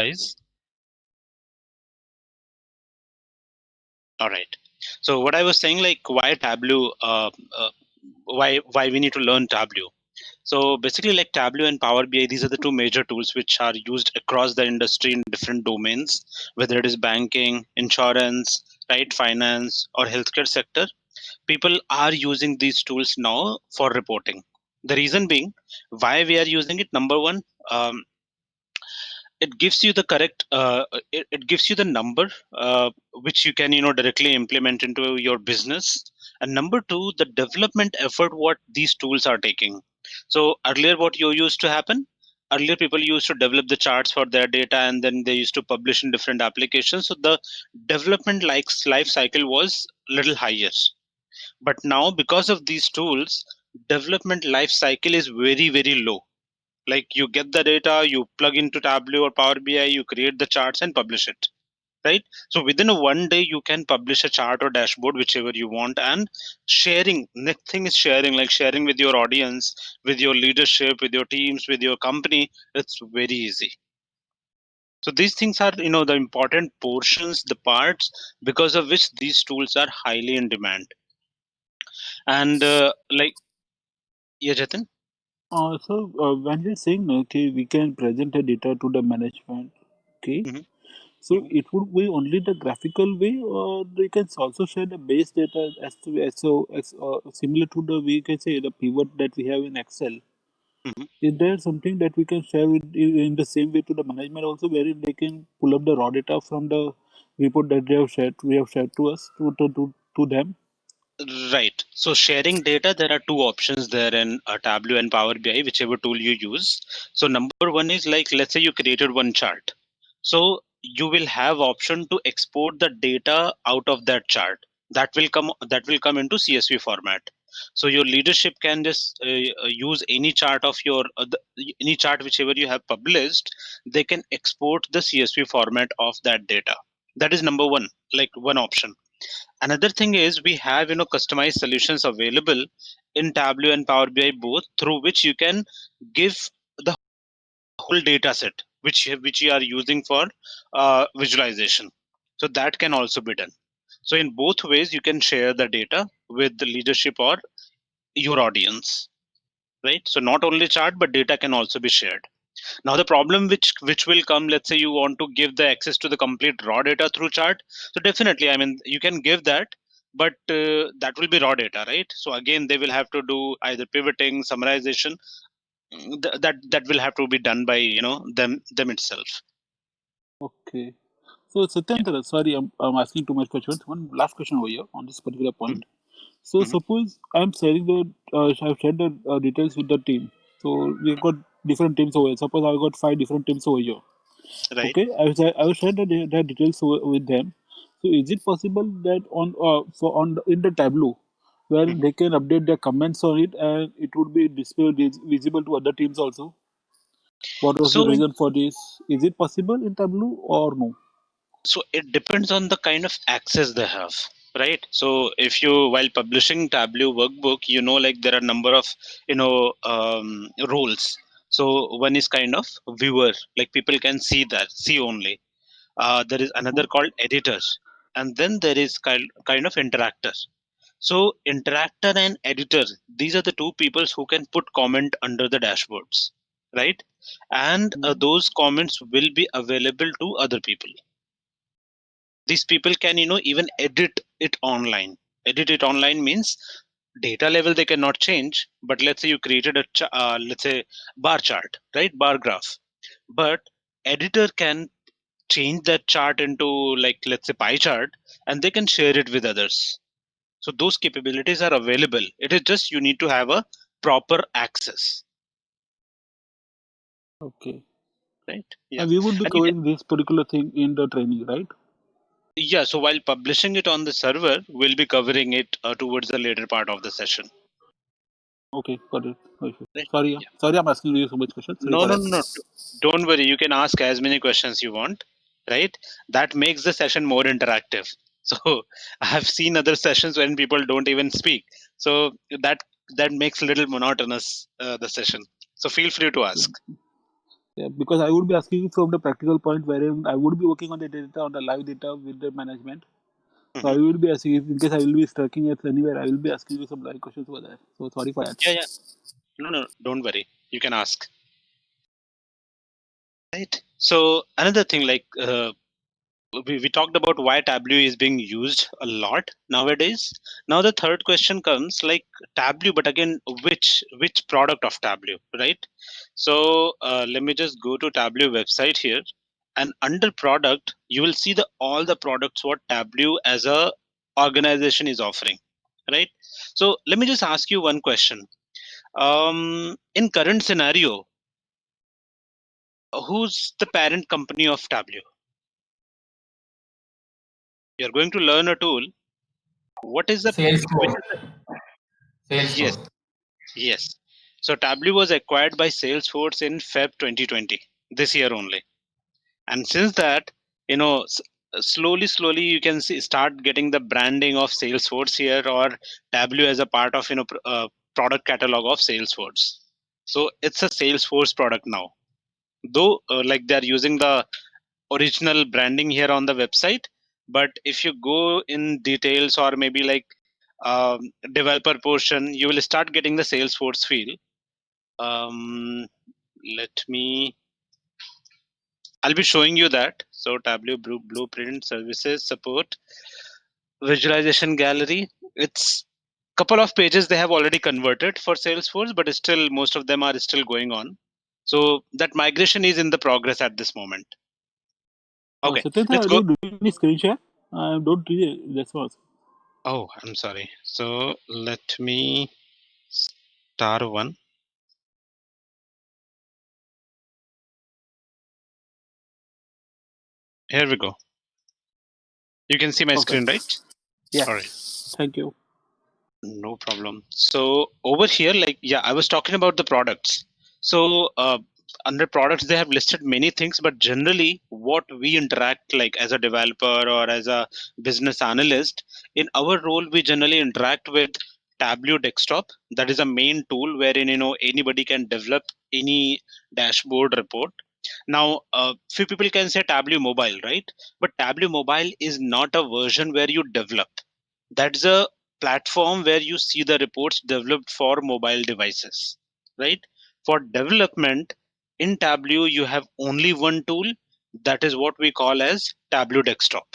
Guys. All right. So what I was saying, like why Tableau, why we need to learn Tableau. So basically, like Tableau and Power BI, these are the two major tools which are used across the industry in different domains, whether it is banking, insurance, right, finance, or healthcare sector. People are using these tools now for reporting. The reason being, why we are using it. Number one, it gives you the correct it gives you the number which you can directly implement into your business. And number two, the development effort what these tools are taking. So earlier what you used to happen, earlier people used to develop the charts for their data and then they used to publish in different applications, so the development life cycle was little higher. But now because of these tools, development life cycle is very low. Like you get the data, you plug into Tableau or Power BI, you create the charts and publish it, right? So within a one day, you can publish a chart or dashboard, whichever you want. And sharing, next thing is sharing, like sharing with your audience, with your leadership, with your teams, with your company. It's very easy. So these things are, the important portions, the parts because of which these tools are highly in demand. And yeah, Jatin. When we're saying okay, we can present the data to the management. Okay, Mhm. so it would be only the graphical way, or we can also share the base data as similar to the we can say the pivot that we have in Excel. Mhm. Is there something that we can share with in the same way to the management also, wherein they can pull up the raw data from the report that they have shared we have shared to us to them? Right. So sharing data, there are two options there in Tableau and Power BI, whichever tool you use. So number one is like, let's say you created one chart. So you will have option to export the data out of that chart. That will come into CSV format. So your leadership can just use any chart of any chart whichever you have published. They can export the CSV format of that data. That is number one, like one option. Another thing is we have customized solutions available in Tableau and Power BI both, through which you can give the whole data set which you are using for visualization. So that can also be done. So in both ways you can share the data with the leadership or your audience, right? So not only chart but data can also be shared. Now the problem which will come, let's say you want to give the access to the complete raw data through chart. So definitely, I mean, you can give that, but that will be raw data, right? So again, they will have to do either pivoting, summarization. That will have to be done by them itself. Okay. So Yeah. Satyendra, sorry, I'm asking too much questions. One last question over here on this particular point. So Mm-hmm. suppose I'm sharing I've shared the details with the team. So we've got different teams over here. Suppose I've got 5 different teams over here. Right. Okay, I will share the details with them. So is it possible that in the Tableau, where Mm-hmm. they can update their comments on it and it would be displayed visible to other teams also? What was the So reason for this? Is it possible in Tableau or no? so it depends on the kind of access they have, right? So if you, while publishing Tableau workbook, like there are number of roles. So one is kind of viewer, like people can see only. There is Uh-huh. another called editor, and then there is kind of interactor. So interactor and editor, these are the two people who can put comment under the dashboards, right? And Mhm. those comments will be available to other people. These people can even edit it online means data level they cannot change. But let's say you created let's say bar chart, right, bar graph, but editor can change that chart into, like, let's say pie chart, and they can share it with others. So those capabilities are available. It is just you need to have a proper access, Okay. right? Yeah. And we would be And you can, covering this particular thing in the training, right? yeah, so while publishing it on the server, we'll be covering it towards the later part of the session. Okay, got it. No issue. Right. Sorry, Yeah. sorry, I'm asking you so much questions. Sorry No, for no, that. no, no. Don't worry. You can ask as many questions you want, right? That makes the session more interactive. So I have seen other sessions when people don't even speak. So that makes a little monotonous the session. So feel free to ask. Yeah, because I would be asking you from the practical point wherein I would be working on the data, on the live data with the management. So I will be asking, in case I will be stuck at anywhere, I will be asking you some live questions over there. So sorry for that. Yeah. No, don't worry. You can ask. Right. So another thing, like we talked about why Tableau is being used a lot nowadays. Now the third question comes, like Tableau, but again, which product of Tableau, right? So let me just go to Tableau website here, and under product, you will see all the products what Tableau as a organization is offering, right? So let me just ask you one question. In current scenario, who's the parent company of Tableau? You're going to learn a tool. What is the which Salesforce. is the yes, Salesforce. yes. So Tableau was acquired by Salesforce in Feb 2020, this year only. And since that, you know, slowly you can start getting the branding of Salesforce here, or Tableau as a part of product catalog of Salesforce. So it's a Salesforce product now. Though like they're using the original branding here on the website, but if you go in details or maybe like developer portion, you will start getting the Salesforce feel. Let me, I'll be showing you that. So Tableau blueprint services support visualization gallery. It's couple of pages they have already converted for Salesforce, but still most of them are still going on. So that migration is in the progress at this moment. Okay, Satyendra, let's are go. you doing any screen share? I don't really, that's what. Oh, I'm sorry. So let me star one. Here we go. You can see my screen, right? Yes. All right. Thank you. No problem. So over here, like, yeah, I was talking about the products. So under products, they have listed many things, but generally what we interact like as a developer or as a business analyst, in our role, we generally interact with Tableau desktop. That is a main tool wherein, anybody can develop any dashboard report. Now, few people can say Tableau mobile, right? But Tableau mobile is not a version where you develop. That's a platform where you see the reports developed for mobile devices, right? For development in Tableau, you have only one tool. That is what we call as Tableau desktop.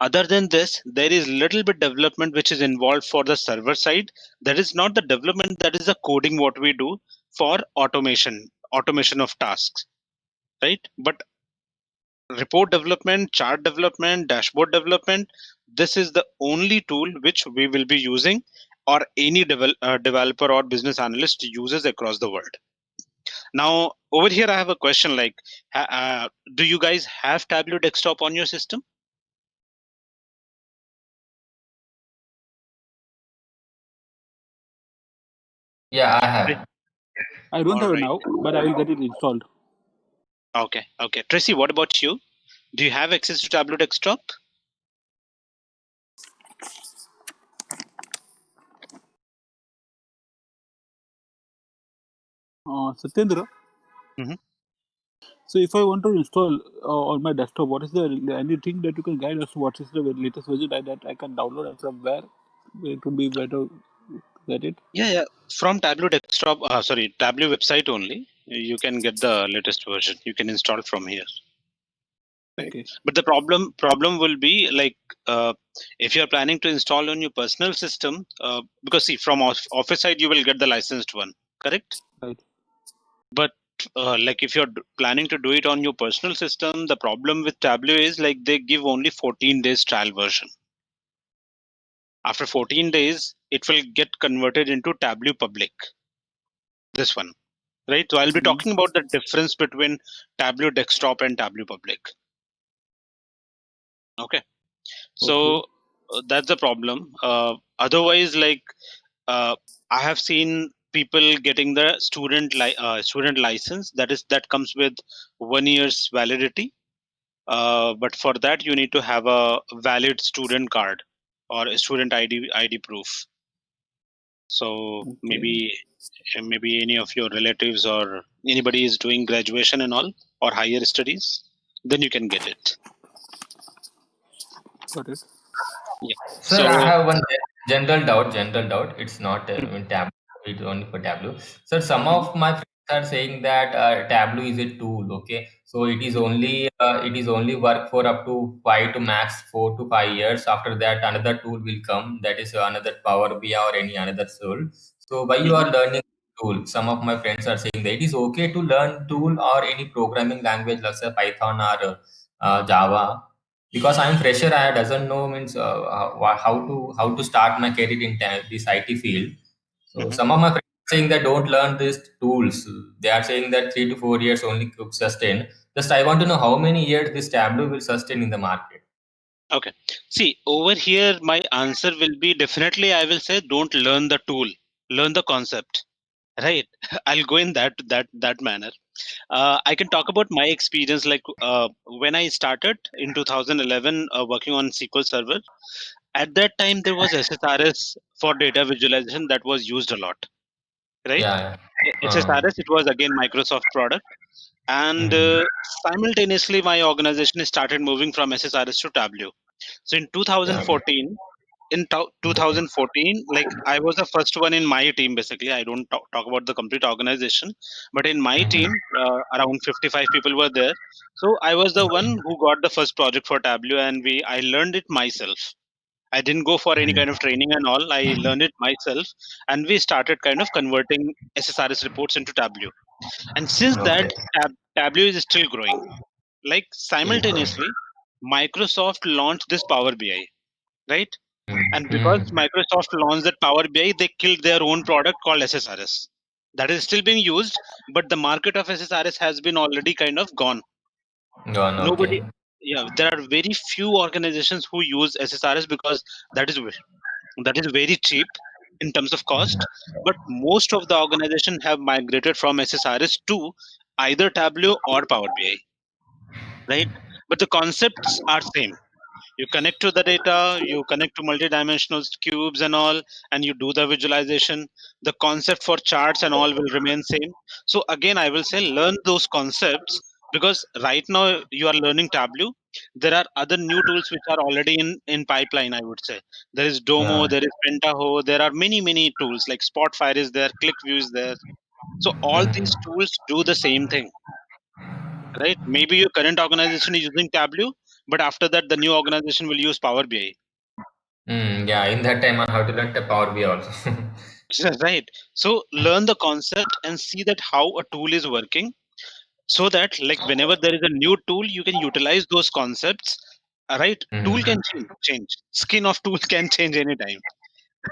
Other than this, there is little bit development which is involved for the server side. That is not the development, that is the coding what we do for automation of tasks, right? But report development, chart development, dashboard development, this is the only tool which we will be using, or any developer or business analyst uses across the world. Now, over here, I have a question like, do you guys have Tableau desktop on your system? Yeah, I have. I don't All have it right. now, but I will get it installed. Okay. Tracy, what about you? Do you have access to Tableau desktop? Satyendra, Mhm. so if I want to install on my desktop, what is the anything that you can guide us? What is the latest version that I can download and from where it would be better to get it? Yeah. From Tableau desktop, Tableau website only, you can get the latest version. You can install from here. Right. Okay. But the problem will be like, if you're planning to install on your personal system, because see, from office side you will get the licensed one, correct? Right. But like if you're planning to do it on your personal system, the problem with Tableau is like they give only 14 days trial version. After 14 days, it will get converted into Tableau public. This one, right? So I'll be talking about the difference between Tableau desktop and Tableau public. Okay. So that's the problem. Otherwise, like I have seen people getting the student license. That comes with 1 year's validity. But for that, you need to have a valid student card or a student ID proof. So Okay. maybe maybe any of your relatives or anybody is doing graduation and all or higher studies, then you can get it. Got it. Yeah. Sir, I So have one general doubt. General doubt. It's not in Tableau. It's only for Tableau. Sir, some Mhm, of my friends are saying that Tableau is a tool. Okay, so mhm, it is only work for up to 5 to max 4 to 5 years. After that, another tool will come. That is another Power BI or any another tool. So why you mhm. are learning tool? Some of my friends are saying that it is okay to learn tool or any programming language like say Python or Java, because I'm fresher. I doesn't know means how to start my career in this IT field. So Mhm. some of my friends are saying that don't learn these tools. They are saying that 3 to 4 years only could sustain. Just I want to know how many years this Tableau will sustain in the market. Okay. See, over here, my answer will be definitely I will say don't learn the tool, learn the concept. Right. I'll go in that manner. I can talk about my experience. Like when I started in 2011 working on SQL Server, at that time there was SSRS for data visualization that was used a lot. Right. Yeah. SSRS, it was again Microsoft product, and Mm, simultaneously my organization started moving from SSRS to Tableau. So in yeah. 2014, 2014, like I was the first one in my team. Basically, I don't talk about the complete organization, but in my Mhm. team, around 55 people were there. So I was the one who got the first project for Tableau, and I learned it myself. I didn't go for any kind of training and all. I learned it myself, and we started kind of converting SSRS reports into Tableau. And since that, Okay. Tableau is still growing. Like Still growing. simultaneously, Microsoft launched this Power BI, right? And because Mm. Microsoft launched that Power BI, they killed their own product called SSRS. That is still being used, but the market of SSRS has been already kind of gone. Gone. Nobody, Okay. yeah, there are very few organizations who use SSRS because that is that is very cheap in terms of cost. But most of the organization have migrated from SSRS to either Tableau or Power BI, right? But the concepts are same. You connect to the data, you connect to multidimensional cubes and all, and you do the visualization. The concept for charts and all will remain same. So again, I will say learn those concepts, because right now you are learning Tableau. There are other new tools which are already in pipeline, I would say. There is Domo, Yeah. there is Pentaho, there are many tools like Spotfire is there, ClickView is there. So all these Mhm. tools do the same thing, right? Maybe your current organization is using Tableau, but after that the new organization will use Power BI. Yeah, in that time I have to learn the Power BI also. Right. So learn the concept and see that how a tool is working, so that like whenever there is a new tool, you can utilize those concepts. Right. Tool Mhm. can change. Skin of tool can change anytime.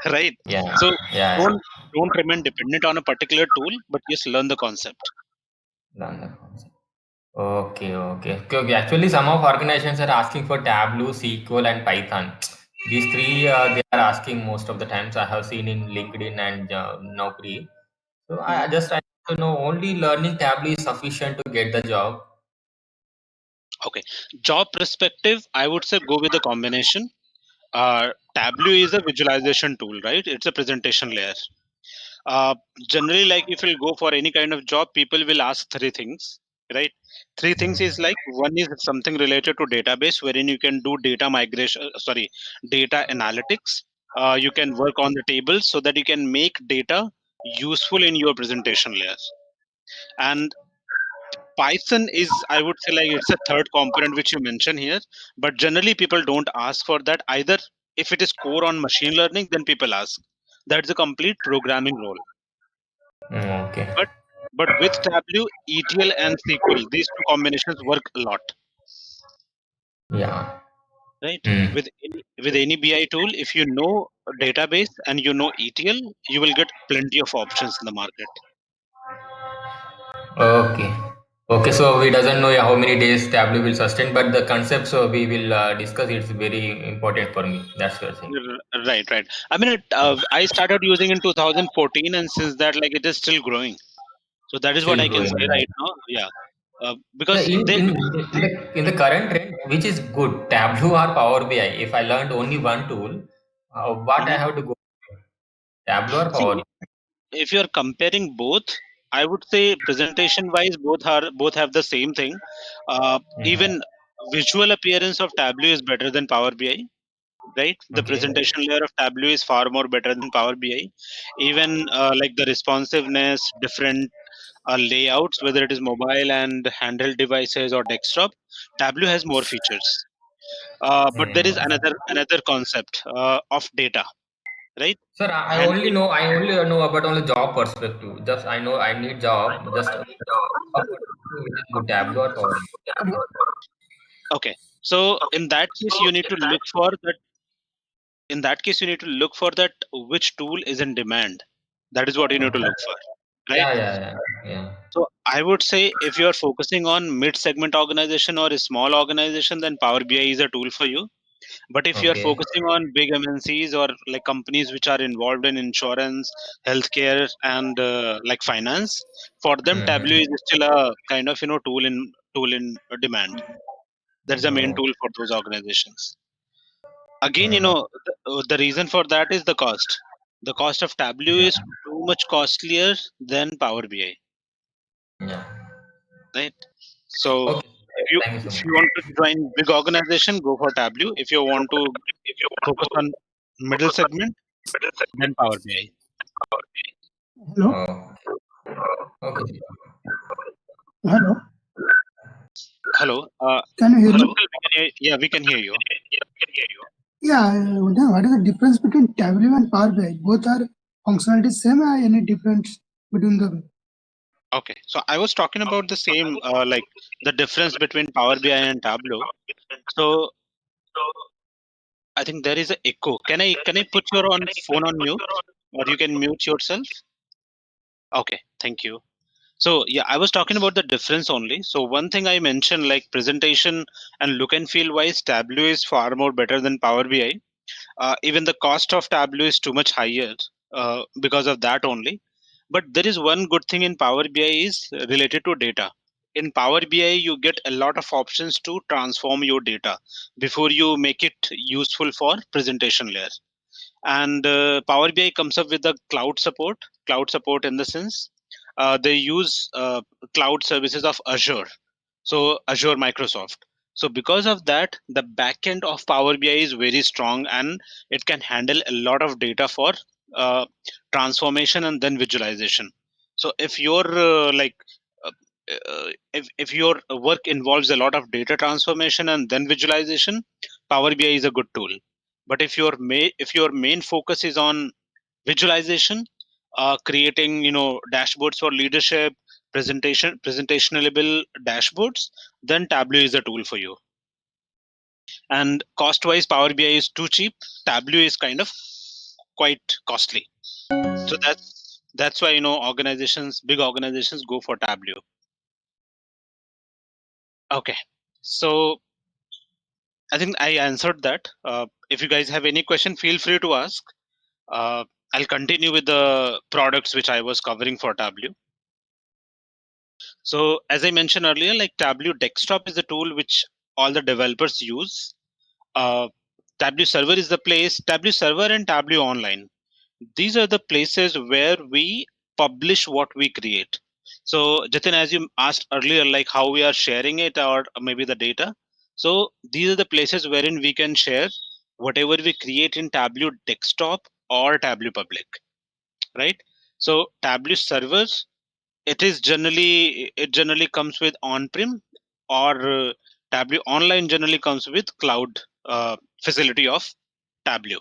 Right. Yeah, So yeah, don't don't remain dependent on a particular tool, but just learn the concept. learn the concept. Okay. Actually, some of organizations are asking for Tableau, SQL, and Python. These three they are asking most of the times. I have seen in LinkedIn and Naukri. So I Mhm. just I want to know only learning Tableau is sufficient to get the job. Okay. Job perspective, I would say go with the combination. Tableau is a visualization tool, right? It's a presentation layer. uh, Generally, like if you go for any kind of job, people will ask three things, right? Three things is like, one is something related to database, wherein you can do data migration, sorry, data analytics. You can work on the tables so that you can make data useful in your presentation layers. And Python is, I would say, like it's a third component which you mentioned here, but generally people don't ask for that either. If it is core on machine learning, then people ask. That's a complete programming role. Okay. But with Tableau, ETL and SQL, these two combinations work a lot, Yeah. right? Mm. With any BI tool, if you know a database and you know ETL, you will get plenty of options in the market. Okay. Okay, so we doesn't know how many days Tableau will sustain, but the concept so we will discuss. It's very important for me. That's your thing. Right, right. I mean, I started using in 2014, and since that, like, it is still growing. So that is what Still I can growing. say right now. Yeah, Yeah, because they. in the current trend, which is good, Tableau or Power BI. If I learned only one tool, what I Mhm. have to go Tableau or Power See, BI? if you're comparing both, I would say presentation wise, both have the same thing. Even visual appearance of Tableau is better than Power BI, right? The Okay. presentation layer of Tableau is far more better than Power BI. Even like the responsiveness, different layouts, whether it is mobile and handheld devices or desktop, Tableau has more features. But there is another concept of data, right? Sir, Handling. I only know about only job perspective. Just I know I need job. Just job perspective, it is good Tableau or Power. Okay, so in that case, you need to look for that. In that case, you need to look for that which tool is in demand. That is what you need to Okay. look for, right? Yeah, yeah, yeah, yeah. So I would say if you are focusing on mid-segment organization or a small organization, then Power BI is a tool for you. But if you are Okay. focusing on big MNCs or like companies which are involved in insurance, healthcare, and like finance, for them Tableau is still a kind of tool in demand. That's the main Oh. tool for those organizations. Again, Hmm. the reason for that is the cost. The cost of Tableau Yeah, is too much costlier than Power BI, yeah. right? So Okay. if you Thank you so if much. you want to join big organization, go for Tableau. If you want to focus on middle segment, then Power BI. Hello, Oh, okay. hello. Hello. Can you hear Hello. me? Yeah, we can hear you. Yeah, I wonder what is the difference between Tableau and Power BI? Both are functionality same or any difference between them? Okay. So I was talking about the same, like the difference between Power BI and Tableau. So I think there is an echo. Can I put your on phone on mute, or you can mute yourself? Okay. Thank you. So yeah, I was talking about the difference only. So one thing I mentioned, like presentation and look and feel wise, Tableau is far more better than Power BI. Even the cost of Tableau is too much higher because of that only. But there is one good thing in Power BI is related to data. In Power BI, you get a lot of options to transform your data before you make it useful for presentation layer. And Power BI comes up with the cloud support in the sense they use cloud services of Azure, so Azure Microsoft. So because of that, the backend of Power BI is very strong and it can handle a lot of data for uh, transformation and then visualization. So if your uh, if your work involves a lot of data transformation and then visualization, Power BI is a good tool. But if your main focus is on visualization, creating dashboards for leadership, presentationable dashboards, then Tableau is a tool for you. And cost wise, Power BI is too cheap. Tableau is kind of quite costly. So that's why big organizations go for Tableau. Okay, so I think I answered that. If you guys have any question, feel free to ask. uh, I'll continue with the products which I was covering for Tableau. So as I mentioned earlier, like Tableau Desktop is the tool which all the developers use. Uh, Tableau Server is the place. Tableau Server and Tableau Online, these are the places where we publish what we create. So Jatin, as you asked earlier, like how we are sharing it or maybe the data. So these are the places wherein we can share whatever we create in Tableau Desktop or Tableau Public, right? So Tableau servers, it generally comes with on-prem, or Tableau Online generally comes with cloud facility of Tableau.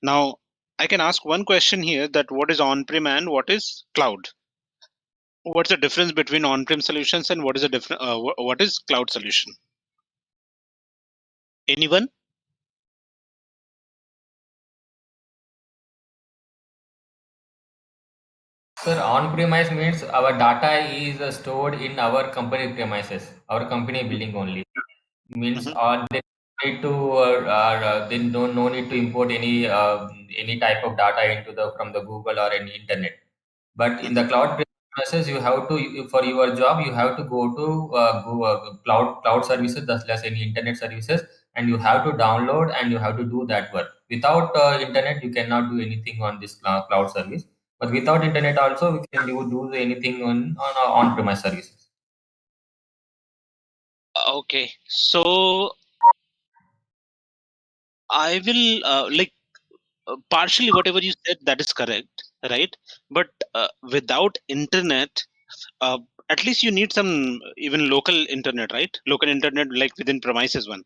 Now, I can ask one question here, that what is on-prem and what is cloud? What's the difference between on-prem solutions and what is the different? What is cloud solution? Anyone? Sir, on-premise means our data is stored in our company premises, our company building only. Means Mhm. they need to they don't no need to import any type of data into the from the Google or any internet. But in the Mhm. cloud premises, you have to for your job you have to go to cloud services, thus less any internet services, and you have to download and you have to do that work. Without internet, you cannot do anything on this cloud service. But without internet also, we can do anything on our on-premise services. Okay, so I will partially whatever you said, that is correct, right? But without internet, uh, at least you need some even local internet, right? Local internet like within premises one.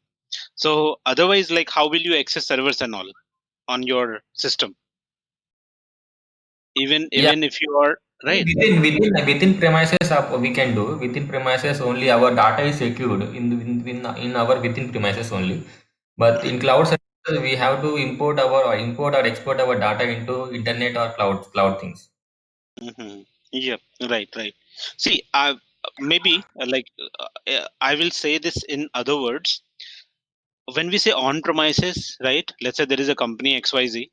So otherwise, like how will you access servers and all on your system? Even Yeah, if you are right. within premises we can do within premises only. Our data is secured in our within premises only. But in cloud services, we have to import or export our data into internet or cloud things. Mm-hmm. Yep. Right. See, maybe I will say this in other words. When we say on premises, right? Let's say there is a company XYZ.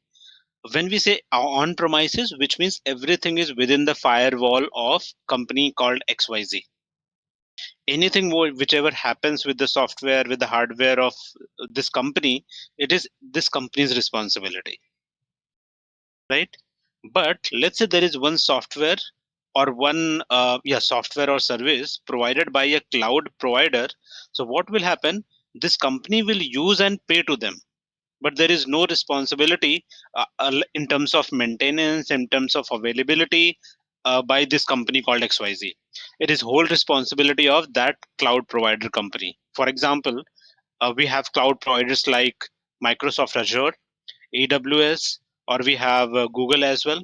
When we say on premises, which means everything is within the firewall of company called XYZ. Anything whichever happens with the software, with the hardware of this company, it is this company's responsibility, right? But let's say there is one software or one software or service provided by a cloud provider. So what will happen? This company will use and pay to them, but there is no responsibility in terms of maintenance, in terms of availability by this company called XYZ. It is whole responsibility of that cloud provider company. For example, we have cloud providers like Microsoft Azure, AWS, or we have Google as well.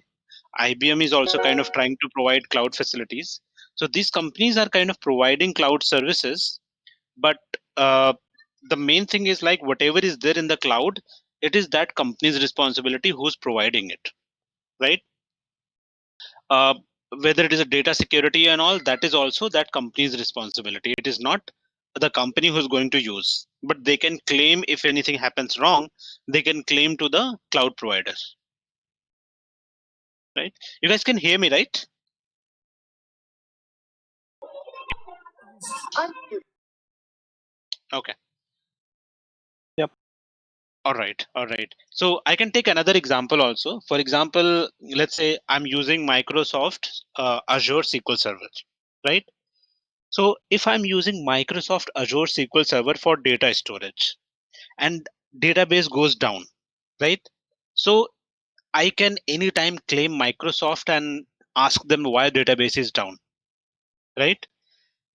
IBM is also kind of trying to provide cloud facilities. So these companies are kind of providing cloud services, but uh, the main thing is like whatever is there in the cloud, it is that company's responsibility who's providing it, right? uh, Whether it is a data security and all, that is also that company's responsibility. It is not the company who's going to use, but they can claim if anything happens wrong, they can claim to the cloud provider, right? You guys can hear me, right? Okay. Yep. All right. So I can take another example also. For example, let's say I'm using Microsoft Azure SQL Server, right? So if I'm using Microsoft Azure SQL Server for data storage and database goes down, right? So I can anytime claim Microsoft and ask them why database is down, right?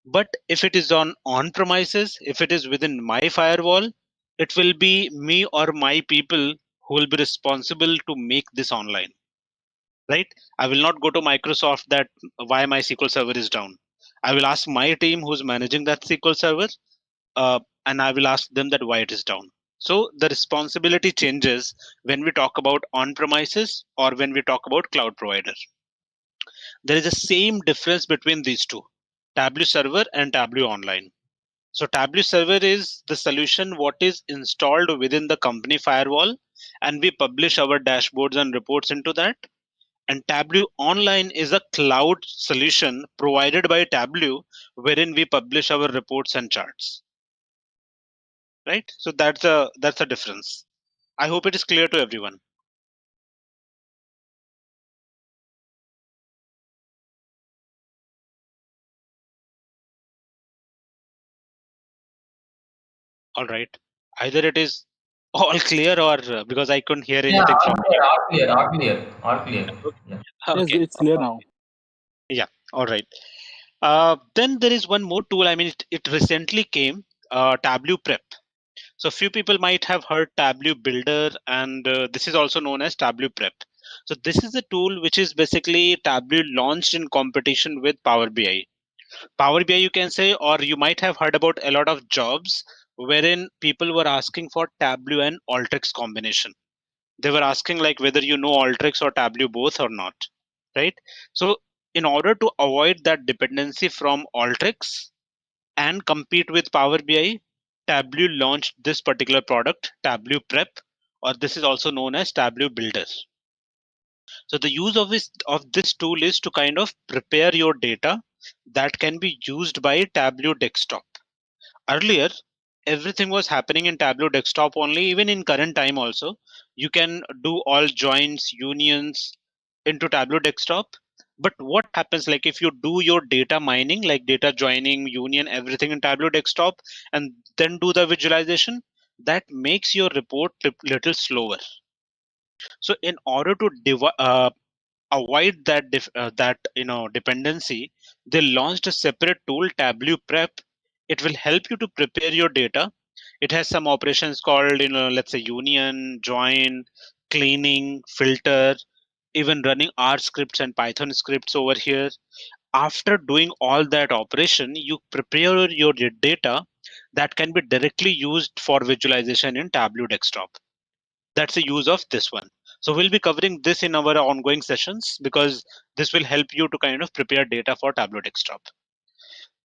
But if it is on premises, if it is within my firewall, it will be me or my people who will be responsible to make this online, right? I will not go to Microsoft that why my SQL server is down. I will ask my team who's managing that SQL server, and I will ask them that why it is down. So the responsibility changes when we talk about on premises or when we talk about cloud provider. There is a same difference between these two, Tableau server and Tableau online. So Tableau server is the solution what is installed within the company firewall, and we publish our dashboards and reports into that. And Tableau online is a cloud solution provided by Tableau, wherein we publish our reports and charts. Right? So that's a difference. I hope it is clear to everyone. All right. Either it is all clear or because I couldn't hear Yeah, anything from you. all clear. Yeah. Yes, Okay. it's clear now. Yeah. All right. Then there is one more tool. I mean, it recently came, Tableau Prep. So few people might have heard Tableau Builder, and this is also known as Tableau Prep. So this is a tool which is basically Tableau launched in competition with Power BI. Power BI, you can say, or you might have heard about a lot of jobs wherein people were asking for Tableau and Alteryx combination. They were asking like whether you know Alteryx or Tableau both or not, right? So in order to avoid that dependency from Alteryx and compete with Power BI, Tableau launched this particular product, Tableau Prep, or this is also known as Tableau Builder. So the use of this tool is to kind of prepare your data that can be used by Tableau Desktop. Earlier, everything was happening in Tableau Desktop only, even in current time also. You can do all joins, unions, into Tableau Desktop. But what happens, like if you do your data mining, like data joining, union, everything in Tableau Desktop, and then do the visualization, that makes your report little slower. So in order to avoid that dependency, they launched a separate tool, Tableau Prep. It will help you to prepare your data. It has some operations called, let's say union, join, cleaning, filter, even running R scripts and Python scripts over here. After doing all that operation, you prepare your data that can be directly used for visualization in Tableau Desktop. That's the use of this one. So we'll be covering this in our ongoing sessions because this will help you to kind of prepare data for Tableau Desktop.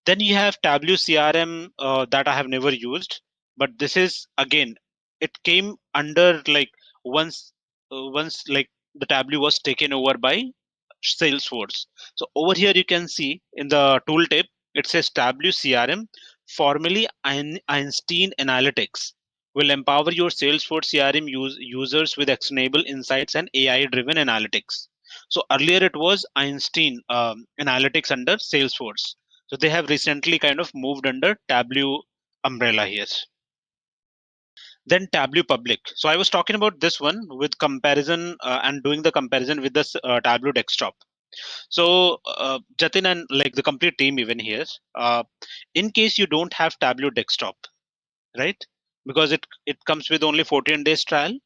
Then you have Tableau CRM that I have never used, but this is again, it came under like once like the Tableau was taken over by Salesforce. So over here you can see in the tooltip, it says Tableau CRM, formerly Einstein Analytics, will empower your Salesforce CRM users with actionable insights and AI-driven analytics. So earlier it was Einstein Analytics under Salesforce. So they have recently kind of moved under Tableau umbrella here. Then Tableau Public. So I was talking about this one with comparison and doing the comparison with this Tableau Desktop. So Jatin and like the complete team even here, in case you don't have Tableau Desktop, right? Because it comes with only 14 days trial.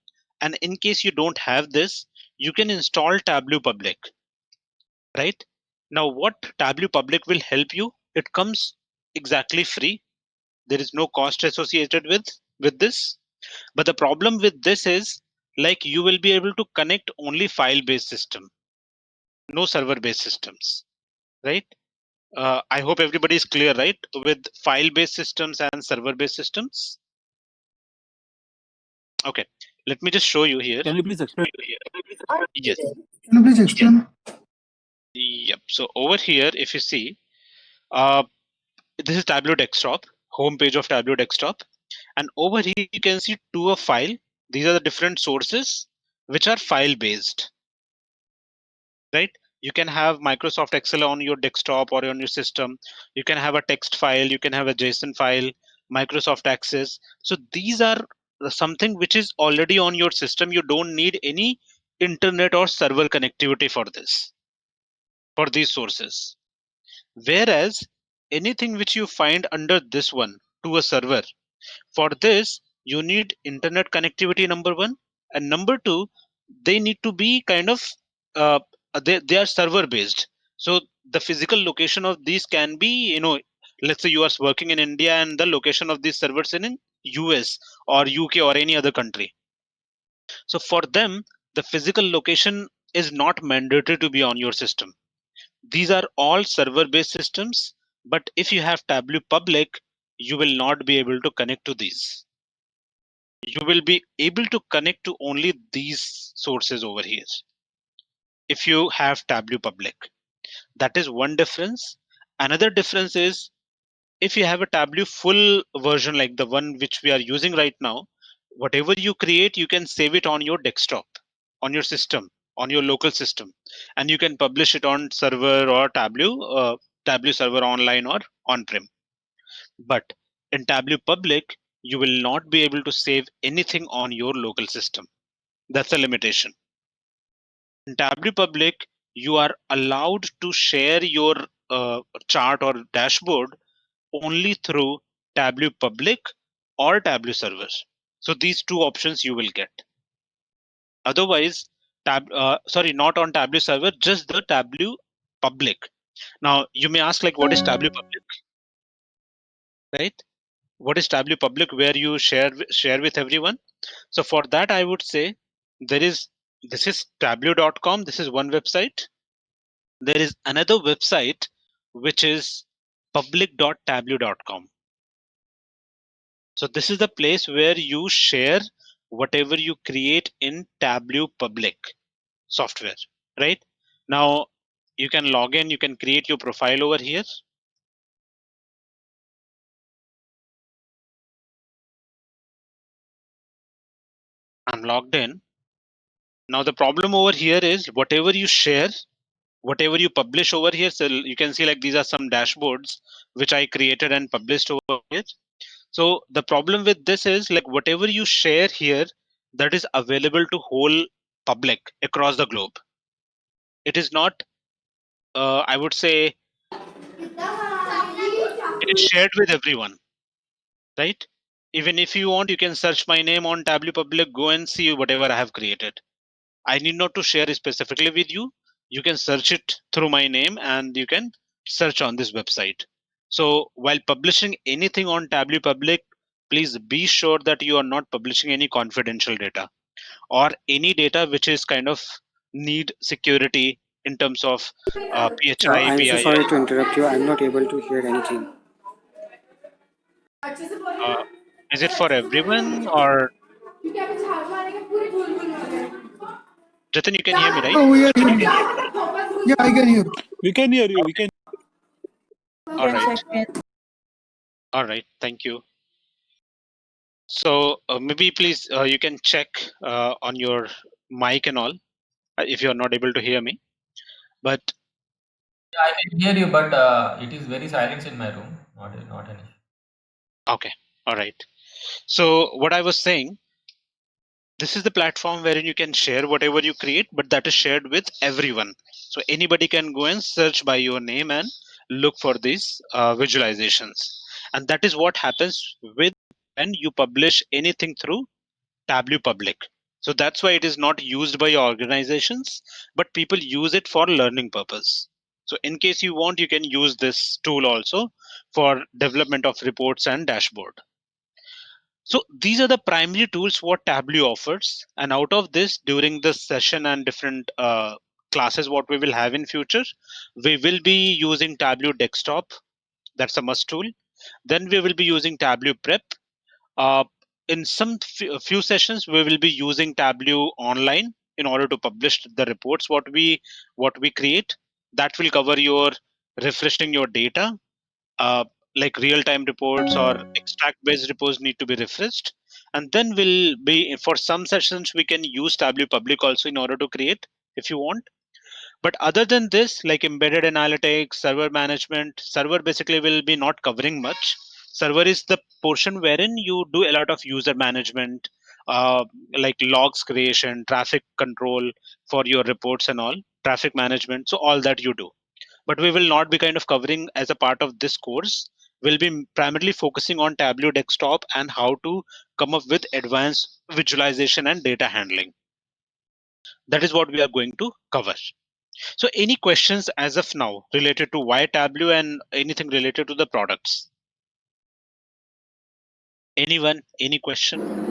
And in case you don't have this, you can install Tableau Public, right? Now what Tableau Public will help you, it comes exactly free. There is no cost associated with this. But the problem with this is like you will be able to connect only file-based system, no server-based systems, right? I hope everybody is clear, right? With file-based systems and server-based systems. Okay, let me just show you here. Can you please explain? Yes. Can you please explain? Yep. So over here, if you see, this is Tableau Desktop, home page of Tableau Desktop. And over here, you can see to a file. These are the different sources which are file-based, right? You can have Microsoft Excel on your desktop or on your system. You can have a text file, you can have a JSON file, Microsoft Access. So these are something which is already on your system. You don't need any internet or server connectivity for this, for these sources. Whereas anything which you find under this one to a server, for this, you need internet connectivity, number one. And number two, they need to be kind of, uh, they are server based. So the physical location of these can be, let's say you are working in India and the location of these servers in US or UK or any other country. So for them, the physical location is not mandatory to be on your system. These are all server based systems, but if you have Tableau Public, you will not be able to connect to these. You will be able to connect to only these sources over here if you have Tableau Public. That is one difference. Another difference is if you have a Tableau full version like the one which we are using right now, whatever you create, you can save it on your desktop, on your system, on your local system, and you can publish it on server or Tableau server online or on-prem. But in Tableau Public, you will not be able to save anything on your local system. That's a limitation. In Tableau Public, you are allowed to share your chart or dashboard only through Tableau Public or Tableau Server. So these two options you will get. Otherwise, not on Tableau Server, just the Tableau Public. Now you may ask, like, what is Tableau Public, right? What is Tableau Public, where you share with everyone? So for that, I would say this is tableau.com. This is one website. There is another website which is public.tableau.com. So this is the place where you share whatever you create in Tableau Public software, right? Now you can log in, you can create your profile over here. I'm logged in. Now the problem over here is whatever you share, whatever you publish over here, so you can see like these are some dashboards which I created and published over here. So the problem with this is like whatever you share here, that is available to whole public across the globe. It is not, I would say, it is shared with everyone, right? Even if you want, you can search my name on Tableau Public, go and see whatever I have created. I need not to share it specifically with you. You can search it through my name and you can search on this website. So while publishing anything on Tableau Public, please be sure that you are not publishing any confidential data or any data which is kind of need security in terms of PHI, I'm so PII. sorry to interrupt you. I'm not able to hear anything. Uh, is it for everyone or Jatin, you can hear me, right? Oh, we are hearing you. Yeah, I can hear. We can hear you. We can. All right. All right. Thank you. So maybe please you can check on your mic and all if you're not able to hear me. But Yeah, I can hear you, but it is very silent in my room. Not an issue. okay. All right. So what I was saying, this is the platform wherein you can share whatever you create, but that is shared with everyone. So anybody can go and search by your name and look for these visualizations. And that is what happens with when you publish anything through Tableau Public. So that's why it is not used by organizations, but people use it for learning purpose. So in case you want, you can use this tool also for development of reports and dashboard. So these are the primary tools what Tableau offers. And out of this, during this session and different classes what we will have in future, we will be using Tableau Desktop. That's a must tool. Then we will be using Tableau Prep. Uh, in some few sessions, we will be using Tableau Online in order to publish the reports what we create. That will cover your refreshing your data, like real-time reports or extract-based reports need to be refreshed. And then we'll be for some sessions we can use Tableau Public also in order to create if you want. But other than this, like embedded analytics, server management, server basically will be not covering much. Server is the portion wherein you do a lot of user management, like logs creation, traffic control for your reports and all, traffic management. So all that you do. But we will not be kind of covering as a part of this course. We'll be primarily focusing on Tableau Desktop and how to come up with advanced visualization and data handling. That is what we are going to cover. So any questions as of now related to why Tableau and anything related to the products? Anyone, any question?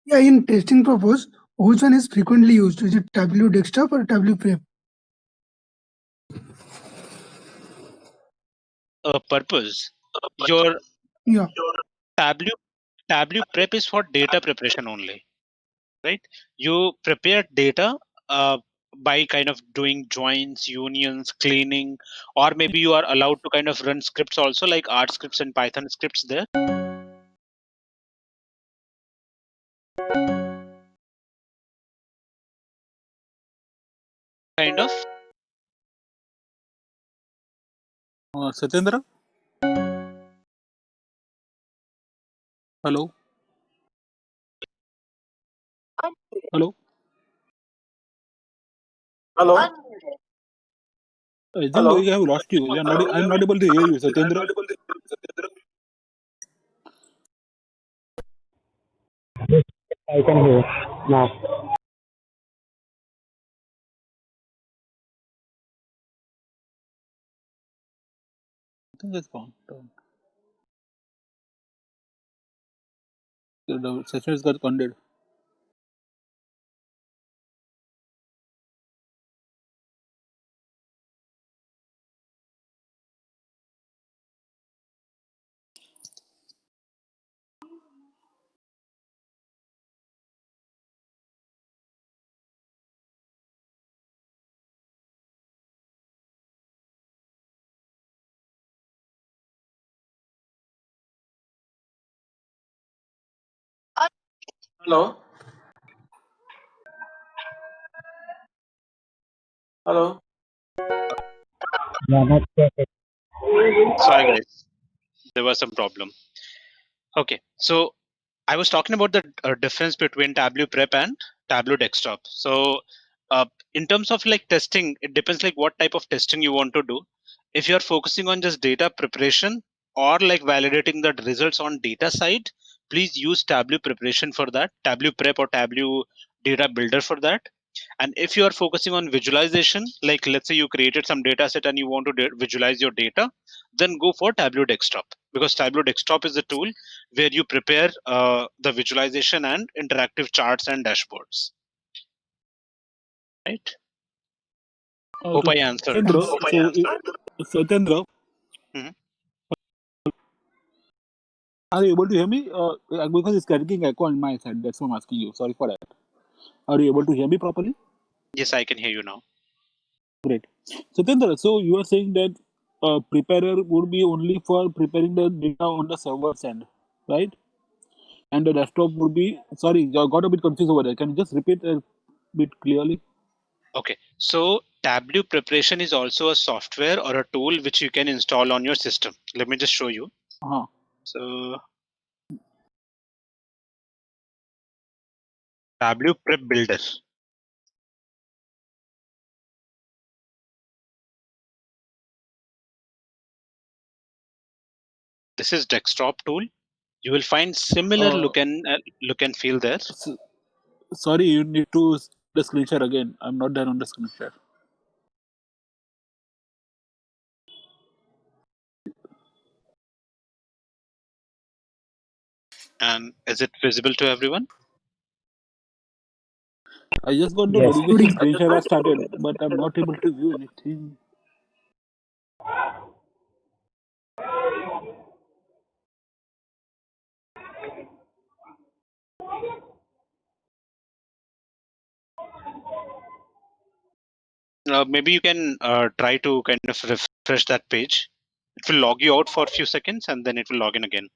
Yeah, in testing purpose, which one is frequently used? Is it Tableau Desktop or Tableau Prep? Purpose. Your Yeah. Tableau Prep is for data preparation only, right? You prepare data by kind of doing joins, unions, cleaning, or maybe you are allowed to kind of run scripts also like R scripts and Python scripts there. Kind of. Satyendra? Hello? Hello? Hello. I think Hello. we have lost you. We are not, I'm not able to hear you, Satyendra. I can hear now. I think it's gone. The session has got ended. Hello. Hello. Yeah, not perfect. Sorry, guys. There was some problem. Okay, so I was talking about the difference between Tableau Prep and Tableau Desktop. So in terms of like testing, it depends like what type of testing you want to do. If you're focusing on just data preparation or like validating the results on data side, please use Tableau Preparation for that, Tableau Prep or Tableau Data Builder for that. And if you are focusing on visualization, like let's say you created some data set and you want to visualize your data, then go for Tableau Desktop, because Tableau Desktop is a tool where you prepare the visualization and interactive charts and dashboards. Right? Hope I answered. Satendra, Mhm. are you able to hear me? Because it's getting echo on my side. That's why I'm asking you. Sorry for that. Are you able to hear me properly? Yes, I can hear you now. Great. Satendra, so you are saying that preparer would be only for preparing the data on the server's end, right? And the desktop would be, sorry, I got a bit confused over there. Can you just repeat a bit clearly? Okay, so Tableau Preparation is also a software or a tool which you can install on your system. Let me just show you. Uh-huh. So Tableau Prep Builder. This is desktop tool. You will find similar look and feel there. Sorry, you need to the screen share again. I'm not there on the screen share. And is it visible to everyone? I just got the Yes. notification screen share has started, but I'm not able to view anything. Maybe you can try to kind of refresh that page. It will log you out for a few seconds and then it will log in again.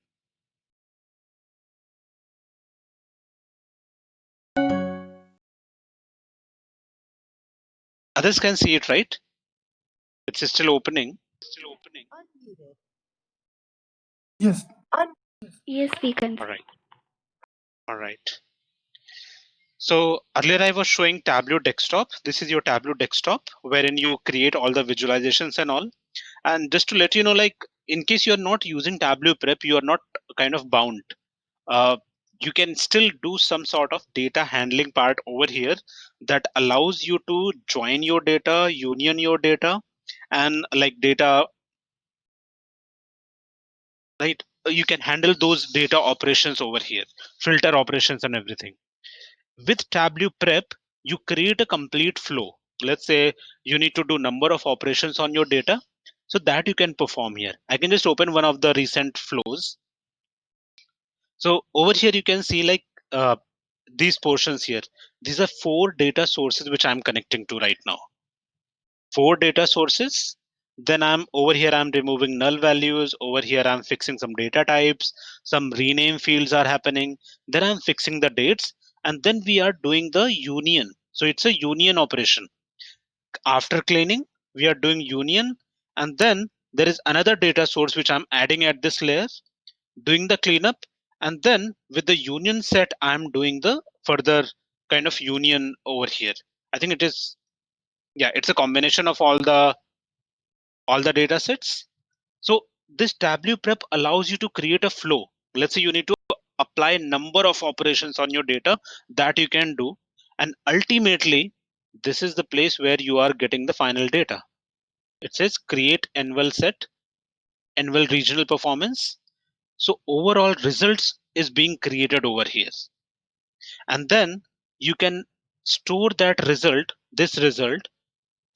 Others can see it, right? It's still opening. Yes. Yes, we can. All right. All right. So earlier I was showing Tableau Desktop. This is your Tableau Desktop, wherein you create all the visualizations and all. And just to let you know, like in case you're not using Tableau Prep, you are not kind of bound. You can still do some sort of data handling part over here that allows you to join your data, union your data, and like data, right? You can handle those data operations over here, filter operations and everything. With Tableau Prep, you create a complete flow. Let's say you need to do number of operations on your data, so that you can perform here. I can just open one of the recent flows. So over here you can see like these portions here. These are 4 data sources which I'm connecting to right now. 4 data sources. Then I'm over here, I'm removing null values. Over here, I'm fixing some data types. Some rename fields are happening. Then I'm fixing the dates. And then we are doing the union. So it's a union operation. After cleaning, we are doing union. And then there is another data source which I'm adding at this layer, doing the cleanup. And then with the union set, I'm doing the further kind of union over here. I think it is, yeah, it's a combination of all the data sets. So this Tableau Prep allows you to create a flow. Let's say you need to apply a number of operations on your data, that you can do. And ultimately, this is the place where you are getting the final data. It says create annual set, annual regional performance. So overall results is being created over here. And then you can store that result, this result,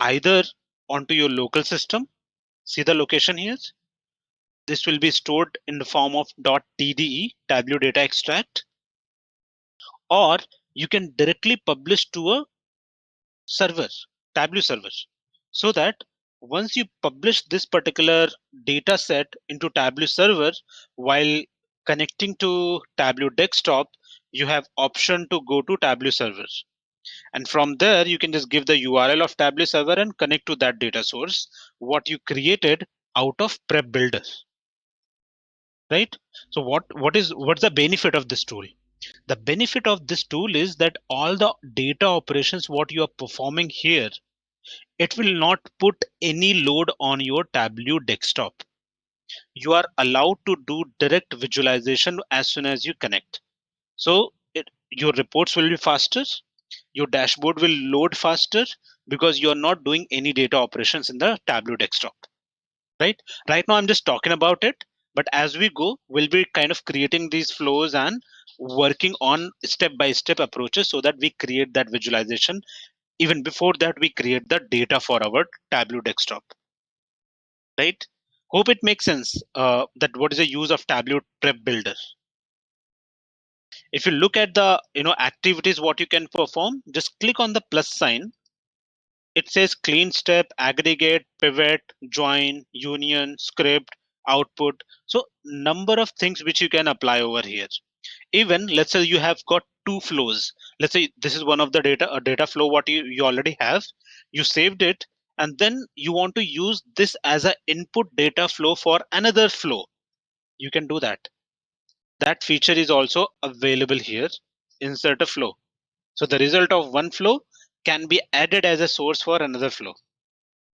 either onto your local system. See the location here. This will be stored in the form of .tde, Tableau data extract, or you can directly publish to a server, Tableau server, so that once you publish this particular data set into Tableau server, while connecting to Tableau desktop, you have option to go to Tableau server. And from there, you can just give the URL of Tableau server and connect to that data source, what you created out of Prep Builder, right? So what's the benefit of this tool? The benefit of this tool is that all the data operations, what you are performing here, it will not put any load on your Tableau desktop. You are allowed to do direct visualization as soon as you connect. So your reports will be faster, your dashboard will load faster because you're not doing any data operations in the Tableau desktop, right? Right now I'm just talking about it, but as we go, we'll be kind of creating these flows and working on step-by-step approaches so that we create that visualization. Even before that, we create the data for our Tableau desktop, right? Hope it makes sense that what is the use of Tableau Prep Builder. If you look at the activities what you can perform, just click on the plus sign. It says clean step, aggregate, pivot, join, union, script, output. So number of things which you can apply over here. Even let's say you have got two flows. Let's say this is one of the a data flow what you already have. You saved it, and then you want to use this as an input data flow for another flow. You can do that. That feature is also available here. Insert a flow. So the result of one flow can be added as a source for another flow.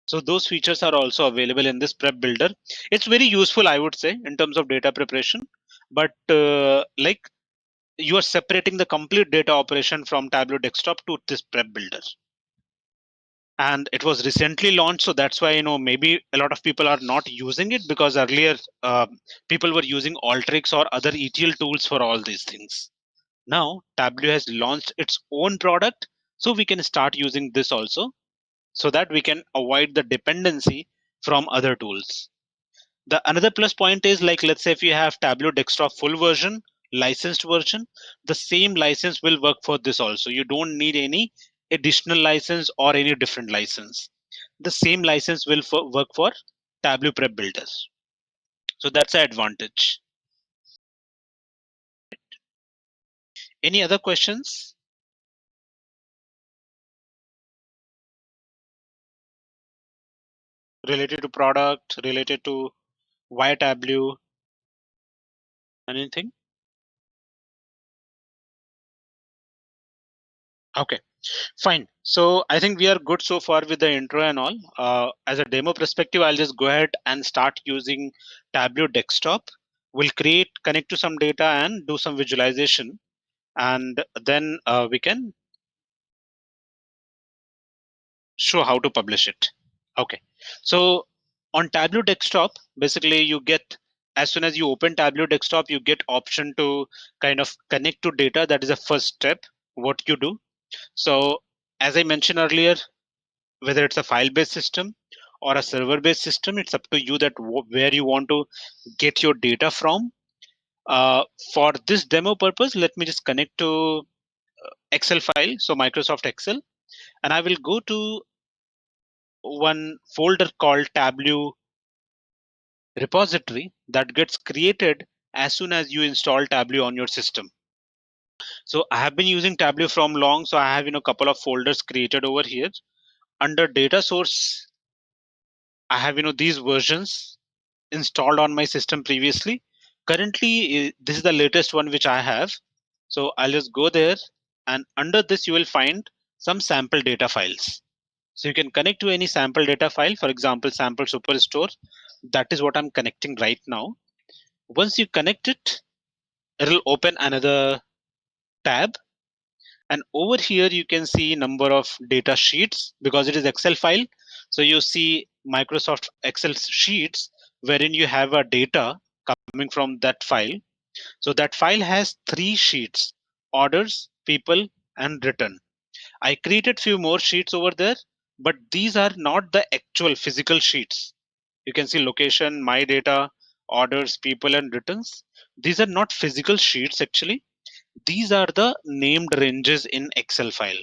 So those features are also available in this Prep Builder. It's very useful, I would say, in terms of data preparation. But like you are separating the complete data operation from Tableau Desktop to this Prep Builder. And it was recently launched, so that's why maybe a lot of people are not using it, because earlier people were using Alteryx or other ETL tools for all these things. Now Tableau has launched its own product, so we can start using this also, so that we can avoid the dependency from other tools. The another plus point is, like, let's say if you have Tableau Desktop full version, licensed version, the same license will work for this also. You don't need any additional license or any different license. The same license will work for Tableau Prep Builders. So that's an advantage. Any other questions? Related to product, related to why Tableau, anything? Okay, fine. So I think we are good so far with the intro and all. As a demo perspective, I'll just go ahead and start using Tableau Desktop. We'll connect to some data and do some visualization, and then we can show how to publish it. Okay, so on Tableau Desktop, basically you get, as soon as you open Tableau Desktop, you get option to kind of connect to data. That is the first step, what you do. So as I mentioned earlier, whether it's a file-based system or a server-based system, it's up to you that where you want to get your data from. For this demo purpose, let me just connect to Excel file, so Microsoft Excel, and I will go to one folder called Tableau repository that gets created as soon as you install Tableau on your system. So I have been using Tableau from long, so I have a couple of folders created over here. Under data source, I have these versions installed on my system previously. Currently, this is the latest one which I have. So I'll just go there, and under this you will find some sample data files. So you can connect to any sample data file, for example, sample superstore. That is what I'm connecting right now. Once you connect it, it'll open another tab. And over here, you can see number of data sheets because it is Excel file. So you see Microsoft Excel sheets wherein you have a data coming from that file. So that file has 3 sheets: orders, people, and return. I created few more sheets over there, but these are not the actual physical sheets. You can see location, my data, orders, people, and returns. These are not physical sheets actually. These are the named ranges in Excel file,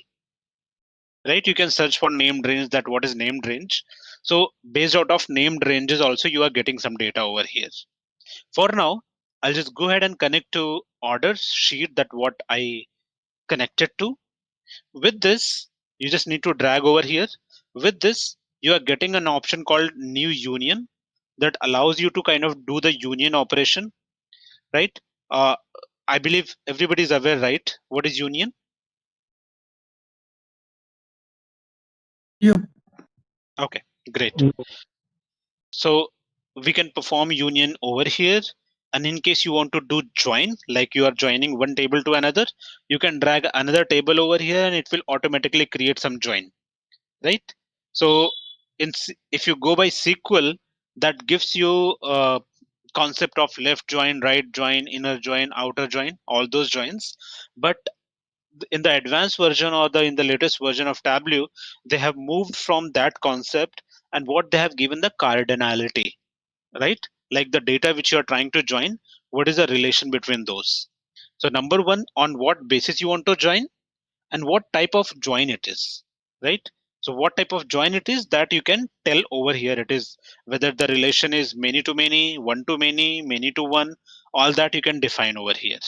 right? You can search for named range, that what is named range. So based out of named ranges also, you are getting some data over here. For now, I'll just go ahead and connect to orders sheet, that what I connected to. With this, you just need to drag over here. With this, you are getting an option called new union that allows you to kind of do the union operation, right? I believe everybody is aware, right? What is union? Yep. Okay, great. Yes. So we can perform union over here. And in case you want to do join, like you are joining one table to another, you can drag another table over here and it will automatically create some join, right? So if you go by SQL, that gives you a concept of left join, right join, inner join, outer join, all those joins. But in the advanced version or in the latest version of Tableau, they have moved from that concept, and what they have given the cardinality, right? Like the data which you are trying to join, what is the relation between those? So number one, on what basis you want to join and what type of join it is, right? So what type of join it is, that you can tell over here. It is whether the relation is many to many, one to many to one, all that you can define over here,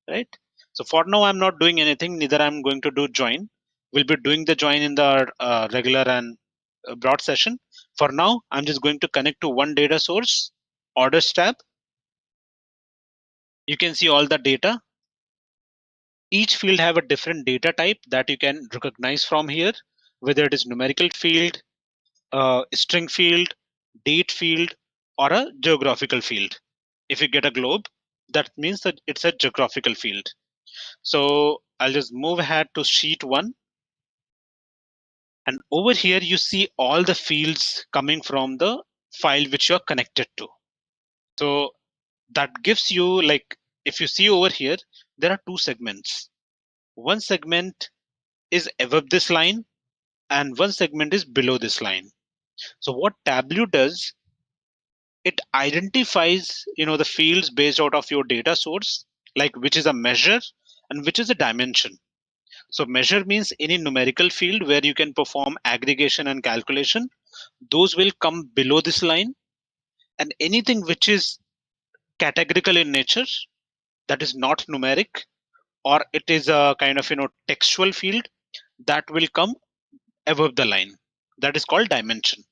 right? So for now, I'm not doing anything, neither I'm going to do join. We'll be doing the join in the regular and broad session. For now, I'm just going to connect to one data source, orders tab. You can see all the data. Each field have a different data type that you can recognize from here, whether it is numerical field, string field, date field, or a geographical field. If you get a globe, that means that it's a geographical field. So I'll just move ahead to sheet 1. And over here, you see all the fields coming from the file which you're connected to. So that gives you, like, if you see over here, there are two segments. One segment is above this line and one segment is below this line. So what Tableau does, it identifies, the fields based out of your data source, like which is a measure and which is a dimension. So measure means any numerical field where you can perform aggregation and calculation. Those will come below this line, and anything which is categorical in nature, that is not numeric, or it is a kind of textual field, that will come above the line. That is called dimension.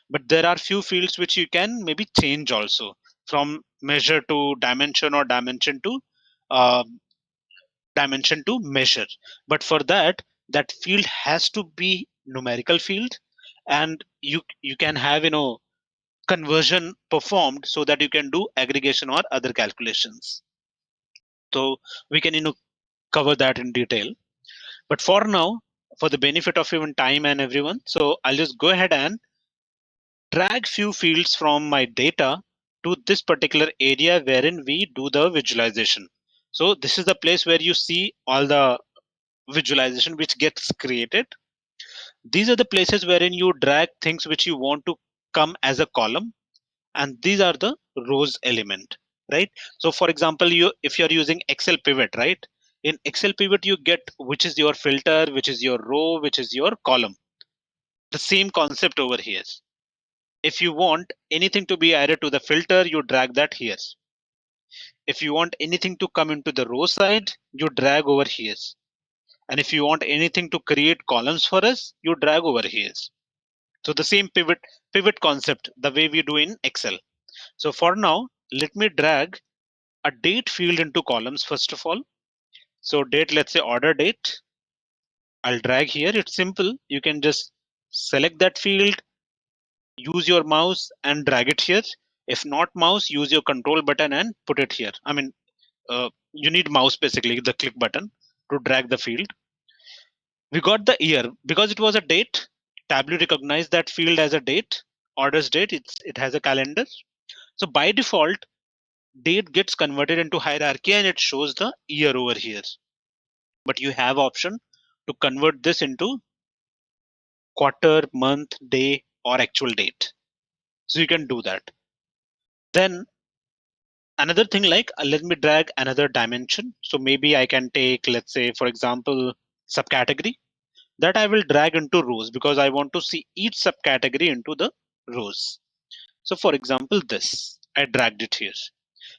But there are few fields which you can maybe change also, from measure to dimension or dimension to uh, measure. But for that, that field has to be numerical field, and you can have conversion performed so that you can do aggregation or other calculations. So we can cover that in detail. But for now, for the benefit of even time and everyone, so I'll just go ahead and drag few fields from my data to this particular area wherein we do the visualization. So this is the place where you see all the visualization which gets created. These are the places wherein you drag things which you want to come as a column, and these are the rows element, right? So for example, if you're using Excel pivot, right? In Excel pivot, you get which is your filter, which is your row, which is your column. The same concept over here. If you want anything to be added to the filter, you drag that here. If you want anything to come into the row side, you drag over here. And if you want anything to create columns for us, you drag over here. So the same pivot concept, the way we do in Excel. So for now, let me drag a date field into columns first of all. So date, let's say order date. I'll drag here. It's simple. You can just select that field, use your mouse and drag it here. If not mouse, use your control button and put it here. I mean, you need mouse basically, the click button to drag the field. We got the year because it was a date. Tableau recognized that field as a date, orders date. It has a calendar. So by default, date gets converted into hierarchy and it shows the year over here. But you have option to convert this into quarter, month, day, or actual date. So you can do that. Then another thing, like let me drag another dimension. So maybe I can take, let's say, for example, subcategory that I will drag into rows because I want to see each subcategory into the rows. So for example, this, I dragged it here.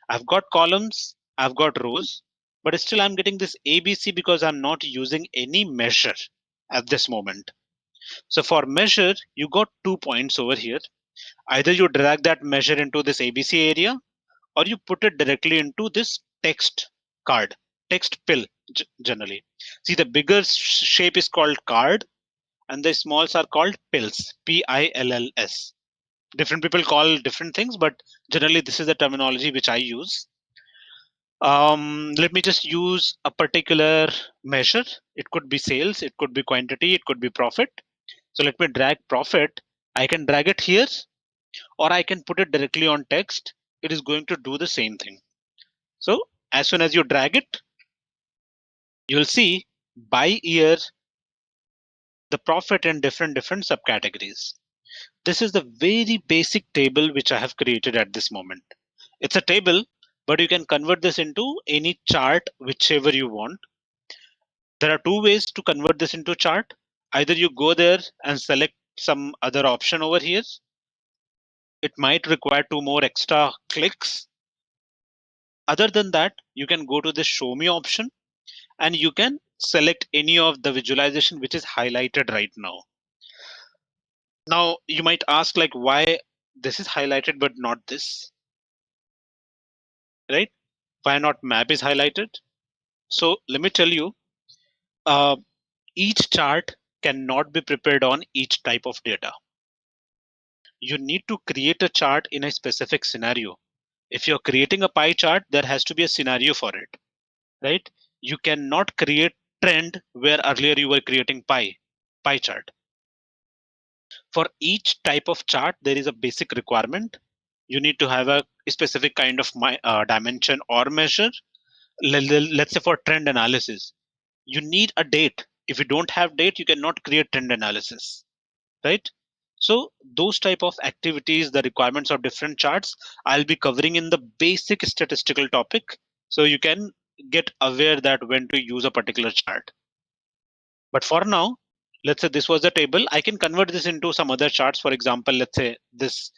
I've got columns, I've got rows. but still I'm getting this ABC because I'm not using any measure at this moment. So for measure, you got 2 points over here. Either you drag that measure into this ABC area, or you put it directly into this text card, text pill generally. See, the bigger shape is called card and the smalls are called pills, P-I-L-L-S. Different people call different things, but generally this is the terminology which I use. Let me just use a particular measure. It could be sales, it could be quantity, it could be profit. So let me drag profit. I can drag it here, or I can put it directly on text. It is going to do the same thing. So as soon as you drag it, you'll see by year the profit in different subcategories. This is the very basic table which I have created at this moment. It's a table, but you can convert this into any chart, whichever you want. There are two ways to convert this into chart. Either you go there and select some other option over here. It might require 2 more extra clicks. Other than that, you can go to the show me option and you can select any of the visualization which is highlighted right now. Now you might ask, like, why this is highlighted but not this, right? Why not map is highlighted? So let me tell you, each chart cannot be prepared on each type of data. You need to create a chart in a specific scenario. If you're creating a pie chart, there has to be a scenario for it, right? You cannot create trend where earlier you were creating pie chart. For each type of chart, there is a basic requirement. You need to have a specific kind of dimension or measure. Let's say for trend analysis, you need a date. If you don't have date, you cannot create trend analysis, right? So those type of activities, the requirements of different charts, I'll be covering in the basic statistical topic. So you can get aware that when to use a particular chart. But for now, let's say this was a table. I can convert this into some other charts. For example, let's say this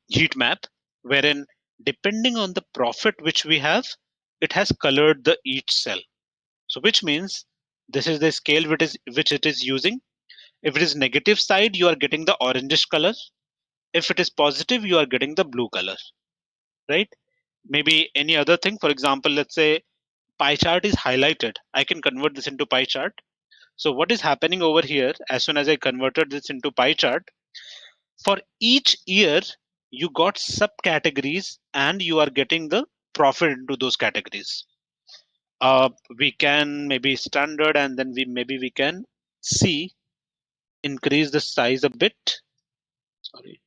heat map, wherein depending on the profit which we have, it has colored the each cell. So which means this is the scale which it is using. If it is negative side, you are getting the orangish color. If it is positive, you are getting the blue color, right? Maybe any other thing. For example, let's say pie chart is highlighted. I can convert this into pie chart. So what is happening over here, as soon as I converted this into pie chart, for each year, you got subcategories and you are getting the profit into those categories. We can maybe standard and then we can see, increase the size a bit. Sorry.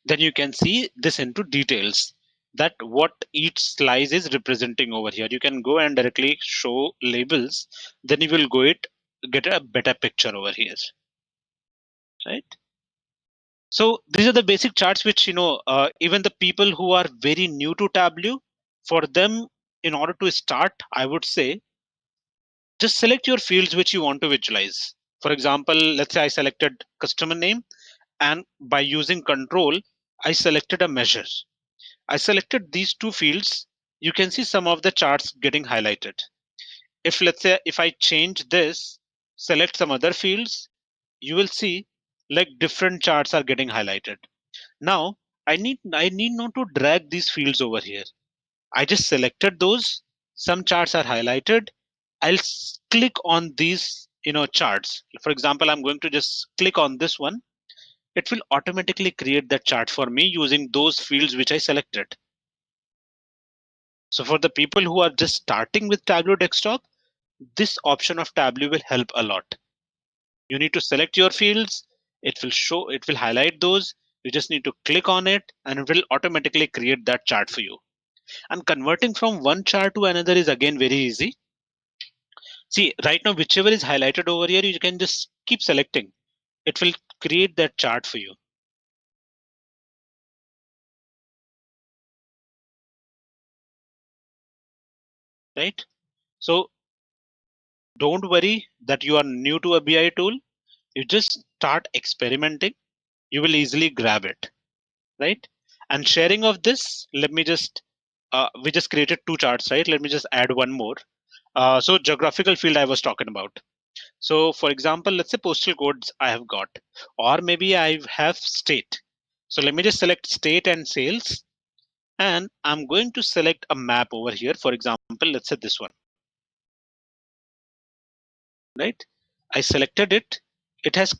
Then you can see this into details, that what each slice is representing over here. You can go and directly show labels, then you will get a better picture over here, right? So these are the basic charts which, even the people who are very new to Tableau, for them, in order to start, I would say, just select your fields which you want to visualize. For example, let's say I selected customer name, and by using control, I selected a measure. I selected these two fields. You can see some of the charts getting highlighted. If let's say if I change this, select some other fields, you will see like different charts are getting highlighted. Now I need not to drag these fields over here. I just selected those. Some charts are highlighted. I'll click on these charts. For example, I'm going to just click on this one. It will automatically create that chart for me using those fields which I selected. So for the people who are just starting with Tableau Desktop, this option of Tableau will help a lot. You need to select your fields. It will highlight those. You just need to click on it and it will automatically create that chart for you. And converting from one chart to another is again very easy. See, right now, whichever is highlighted over here, you can just keep selecting. It will create that chart for you. Right? So don't worry that you are new to a BI tool. You just start experimenting. You will easily grab it. right? And sharing of this, let me just, we just created 2 charts, right? Let me just add one more. So geographical field I was talking about. So for example, let's say postal codes I have got, or maybe I have state. So let me just select state and sales, and I'm going to select a map over here. For example, let's say this one, right? I selected it. It has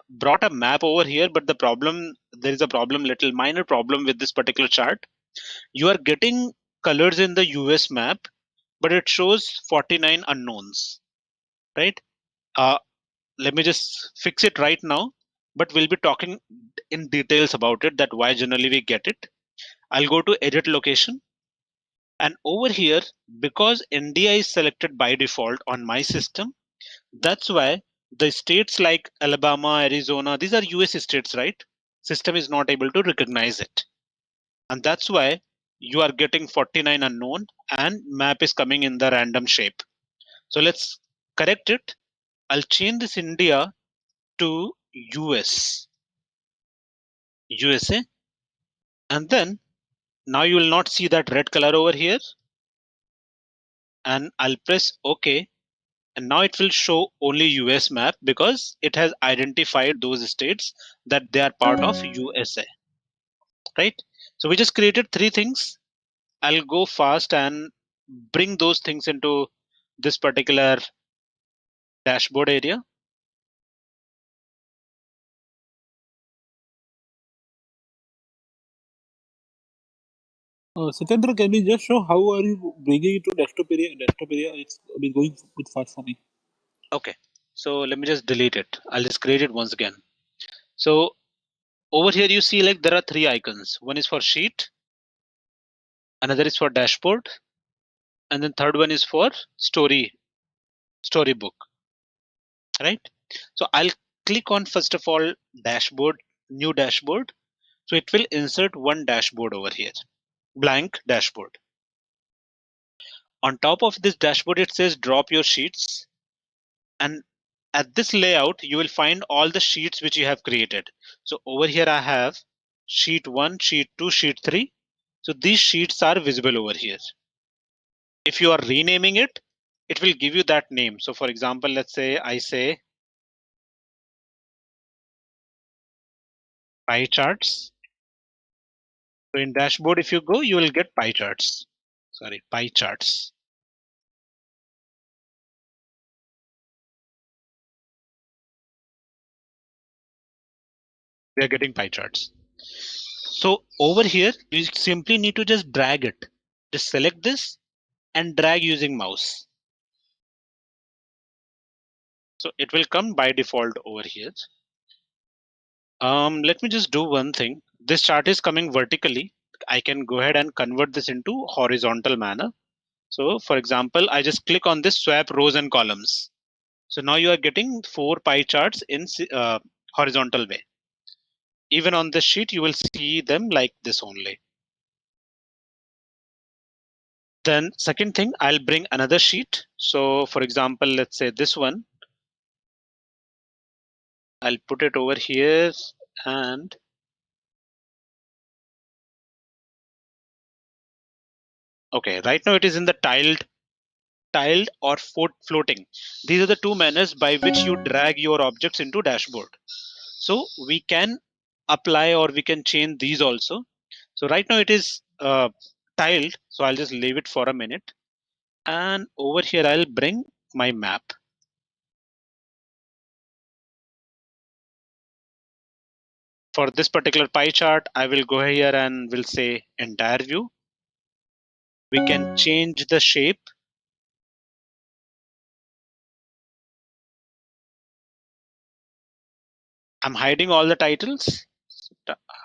brought a map over here, but the problem, there is a problem, little minor problem with this particular chart. You are getting colors in the US map, but it shows 49 unknowns, right? Let me just fix it right now, but we'll be talking in details about it, that why generally we get it. I'll go to edit location, and over here, because India is selected by default on my system, that's why the states like Alabama, Arizona, these are US states, right? System is not able to recognize it. And that's why you are getting 49 unknown and map is coming in the random shape. So let's correct it. I'll change this India to USA, and then now you will not see that red color over here, and I'll press OK, and now it will show only US map because it has identified those states that they are part of USA, right? So we just created 3 things. I'll go fast and bring those things into this particular dashboard area. Satendra, can you just show how are you bringing it to desktop area? Desktop area, it's been going a bit fast for me. Okay, so let me just delete it. I'll just create it once again. So over here you see like there are 3 icons. One is for sheet, another is for dashboard, and then third one is for storybook, right? So I'll click on first of all dashboard, new dashboard. So it will insert one dashboard over here, blank dashboard. On top of this dashboard, it says drop your sheets, and at this layout you will find all the sheets which you have created. So over here I have sheet 1, sheet 2, sheet 3. So these sheets are visible over here. If you are renaming it, it will give you that name. So for example, let's say I say pie charts. So in dashboard, if you go, you will get pie charts. Sorry, pie charts. We are getting pie charts. So over here, you simply need to just drag it. Just select this and drag using mouse. So it will come by default over here. Let me just do one thing. This chart is coming vertically. I can go ahead and convert this into horizontal manner. So for example, I just click on this swap rows and columns. So now you are getting 4 pie charts in horizontal way. Even on this sheet, you will see them like this only. Then second thing, I'll bring another sheet. So for example, let's say this one. I'll put it over here, and okay, right now it is in the tiled or floating. These are the 2 manners by which you drag your objects into dashboard. So we can apply or we can change these also. So right now it is tiled, so I'll just leave it for a minute, and over here I'll bring my map. For this particular pie chart, I will go here and will say entire view. We can change the shape. I'm hiding all the titles.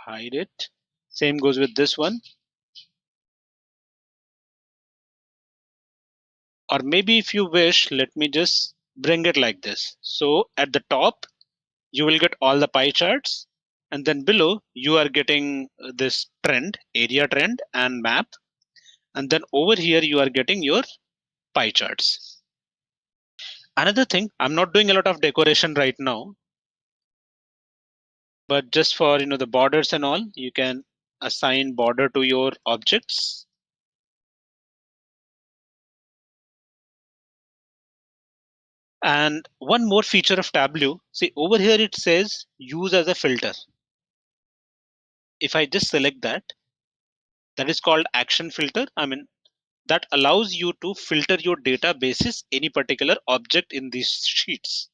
Hide it. Same goes with this one. Or maybe if you wish, let me just bring it like this. So at the top, you will get all the pie charts. And then below, you are getting this trend, area trend and map. And then over here, you are getting your pie charts. Another thing, I'm not doing a lot of decoration right now. But just for the borders and all, you can assign border to your objects. And one more feature of Tableau, see over here it says use as a filter. If I just select that is called action filter. I mean, that allows you to filter your data basis any particular object in these sheets.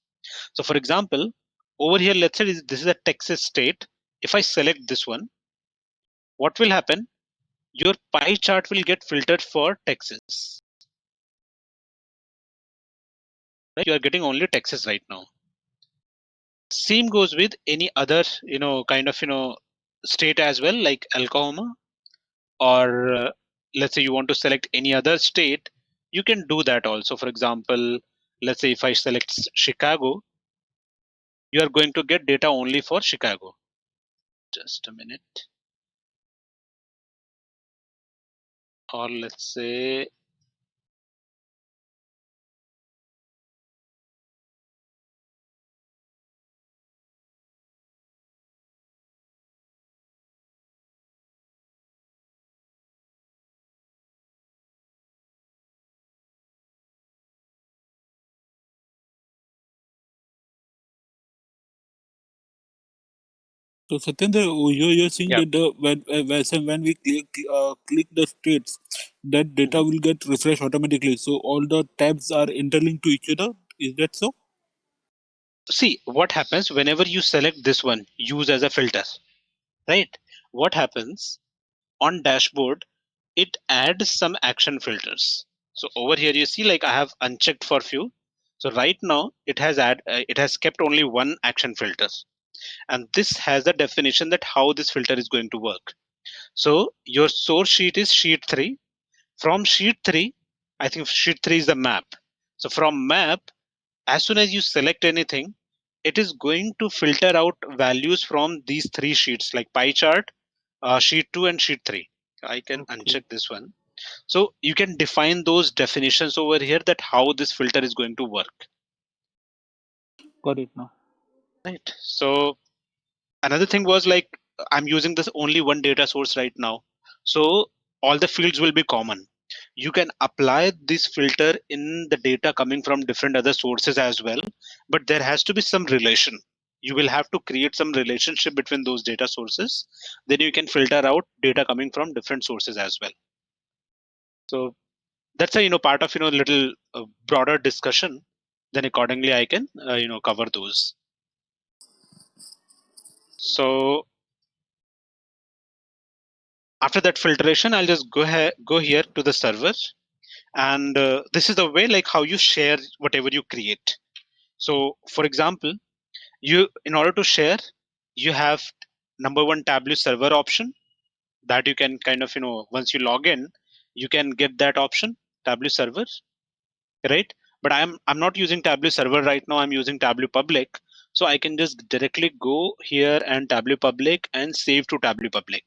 So for example, over here, let's say this is a Texas state. If I select this one, what will happen? Your pie chart will get filtered for Texas. Right? You are getting only Texas right now. Same goes with any other, kind of, state as well, like Oklahoma, or let's say you want to select any other state, you can do that also. For example, let's say if I select Chicago, you are going to get data only for Chicago. Just a minute. Or let's say So Satyendra, you're saying yeah. that when we click the states, that data will get refreshed automatically. So all the tabs are interlinked to each other. Is that so? See what happens whenever you select this one, use as a filter, right? What happens on dashboard? It adds some action filters. So over here you see like I have unchecked for few. So right now it has kept only one action filter, and this has a definition that how this filter is going to work. So your source sheet is sheet 3. From sheet 3, I think sheet 3 is the map. So from map, as soon as you select anything, it is going to filter out values from these 3 sheets like pie chart, sheet 2 and sheet 3. I can uncheck this one. So you can define those definitions over here that how this filter is going to work. Got it now. Right. So another thing was like I'm using this only one data source right now. So all the fields will be common. You can apply this filter in the data coming from different other sources as well, but there has to be some relation. You will have to create some relationship between those data sources. Then you can filter out data coming from different sources as well. So that's a part of little broader discussion. Then accordingly I can cover those. So after that filtration, I'll just go here to the server, and this is the way like how you share whatever you create. So for example, you in order to share, you have number one Tableau server option that you can kind of once you log in, you can get that option Tableau server, right? But I'm not using Tableau server right now. I'm using Tableau public, so I can just directly go here and Tableau public and save to Tableau public.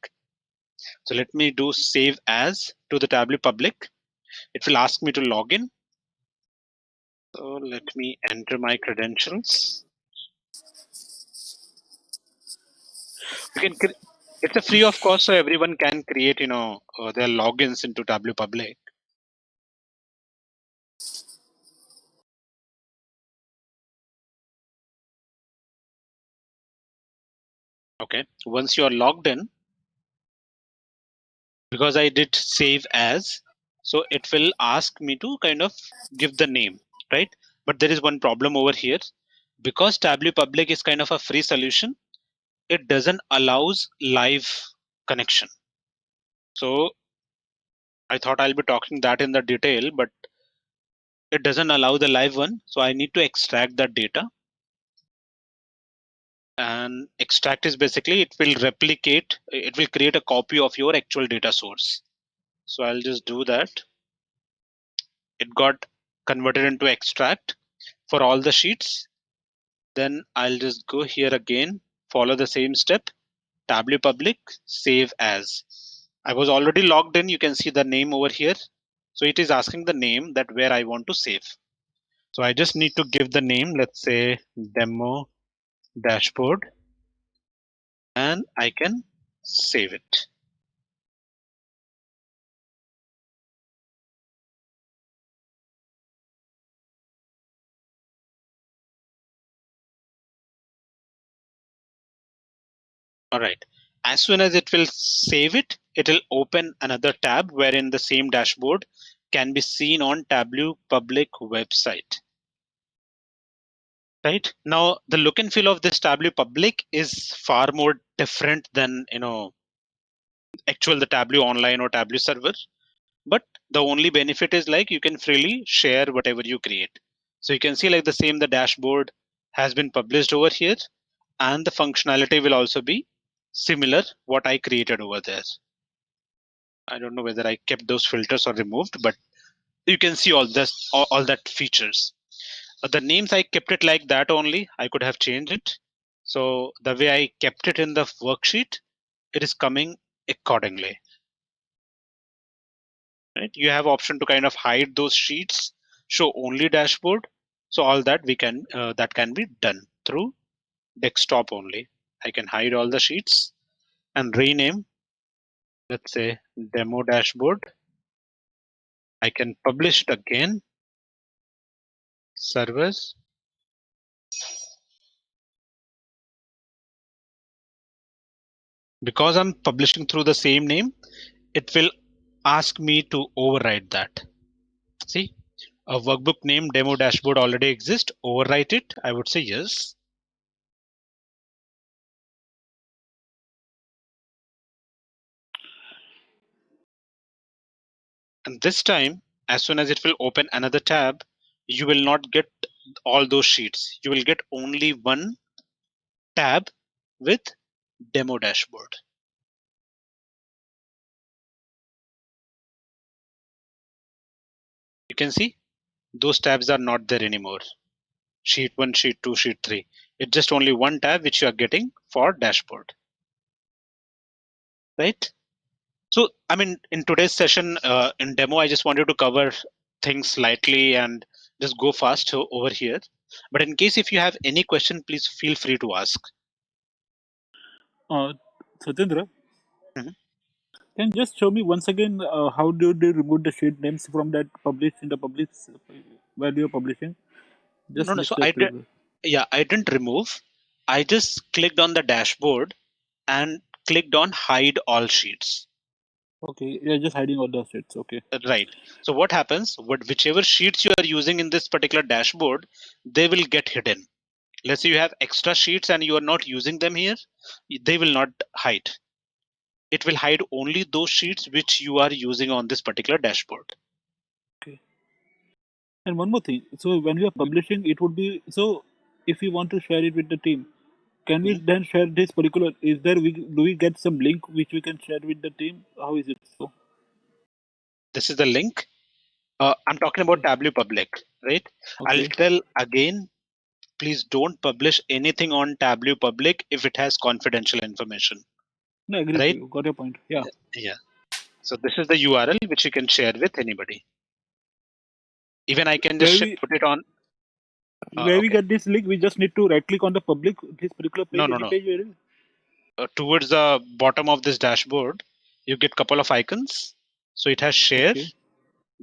So let me do save as to the Tableau public. It will ask me to log in. So let me enter my credentials. You can. It's a free of cost, so everyone can create their logins into Tableau public. Okay. Once you are logged in, because I did save as, so it will ask me to kind of give the name, right? But there is one problem over here. Because Tableau public is kind of a free solution, it doesn't allows live connection. So I thought I'll be talking that in the detail, but it doesn't allow the live one. So I need to extract that data. And extract is basically it will replicate, it will create a copy of your actual data source. So I'll just do that. It got converted into extract for all the sheets. Then I'll just go here again, follow the same step, Tableau public, save as. I was already logged in. You can see the name over here. So it is asking the name that where I want to save. So I just need to give the name, let's say demo dashboard. and I can save it. All right. As soon as it will save it, it will open another tab wherein the same dashboard can be seen on Tableau public website. Right now, the look and feel of this Tableau public is far more different than actual the Tableau online or Tableau server. But the only benefit is like you can freely share whatever you create. So you can see like the dashboard has been published over here, and the functionality will also be similar what I created over there. I don't know whether I kept those filters or removed, but you can see all this, all that features. The names I kept it like that only. I could have changed it. So the way I kept it in the worksheet, it is coming accordingly. Right? You have option to kind of hide those sheets, show only dashboard. So all that we can that can be done through desktop only. I can hide all the sheets and rename, let's say demo dashboard. I can publish it again, servers. Because I'm publishing through the same name, it will ask me to override that. See, a workbook name demo dashboard already exists. Overwrite it. I would say yes. And this time, as soon as it will open another tab, you will not get all those sheets. You will get only one tab with demo dashboard. You can see those tabs are not there anymore. Sheet 1, sheet 2, sheet 3. It's just only one tab which you are getting for dashboard. Right? So, I mean, in today's session, in demo, I just wanted to cover things slightly and just go fast over here. But in case if you have any question, please feel free to ask. Satendra, Mhm. can you just show me once again how do they remove the sheet names from that published in the public where you're publishing? Just No, so step through. I didn't remove. I just clicked on the dashboard and clicked on hide all sheets. Okay, you're just hiding all the sheets. Okay. Right. So what happens, whichever sheets you are using in this particular dashboard, they will get hidden. Let's say you have extra sheets and you are not using them here, they will not hide. It will hide only those sheets which you are using on this particular dashboard. Okay. And one more thing. So when we are publishing, it would be so. If we want to share it with the team, can we then share this particular? Is there do we get some link which we can share with the team? How is it so? This is the link. I'm talking about Tableau Public, right? Okay. I'll tell again, please don't publish anything on Tableau Public if it has confidential information. No, I agree right? with you. Got your point. Yeah. Yeah. So this is the URL which you can share with anybody. Even I can just put it on. Where we get this link, we just need to right click on the public, this particular page. No. Page where is? Towards the bottom of this dashboard, you get couple of icons. So it has share,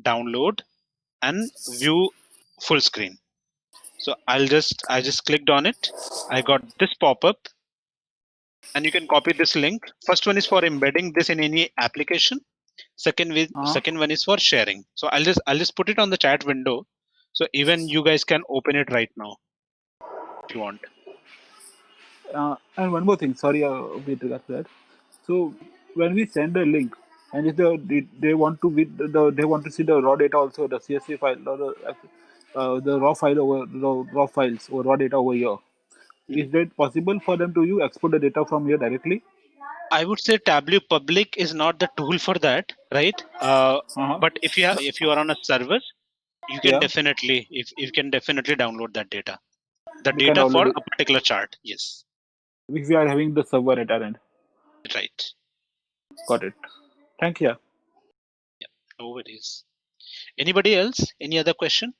download, and view full screen. So I just clicked on it. I got this pop-up, and you can copy this link. First one is for embedding this in any application. Second one is for sharing. So I'll just put it on the chat window, so even you guys can open it right now if you want. And one more thing, sorry, with regards to that. So when we send a link, and if they want to they want to see the raw data also, the CSV file or the raw file over the raw files or raw data over here. Is that possible for them to you export the data from here directly? I would say Tableau Public is not the tool for that, right? But if you are on a server, you can definitely download that data. The We can data download for it a particular chart. Yes. if we are having the server at our end. Right. Got it. Thank you. Yeah. No worries. Anybody else? Any other question?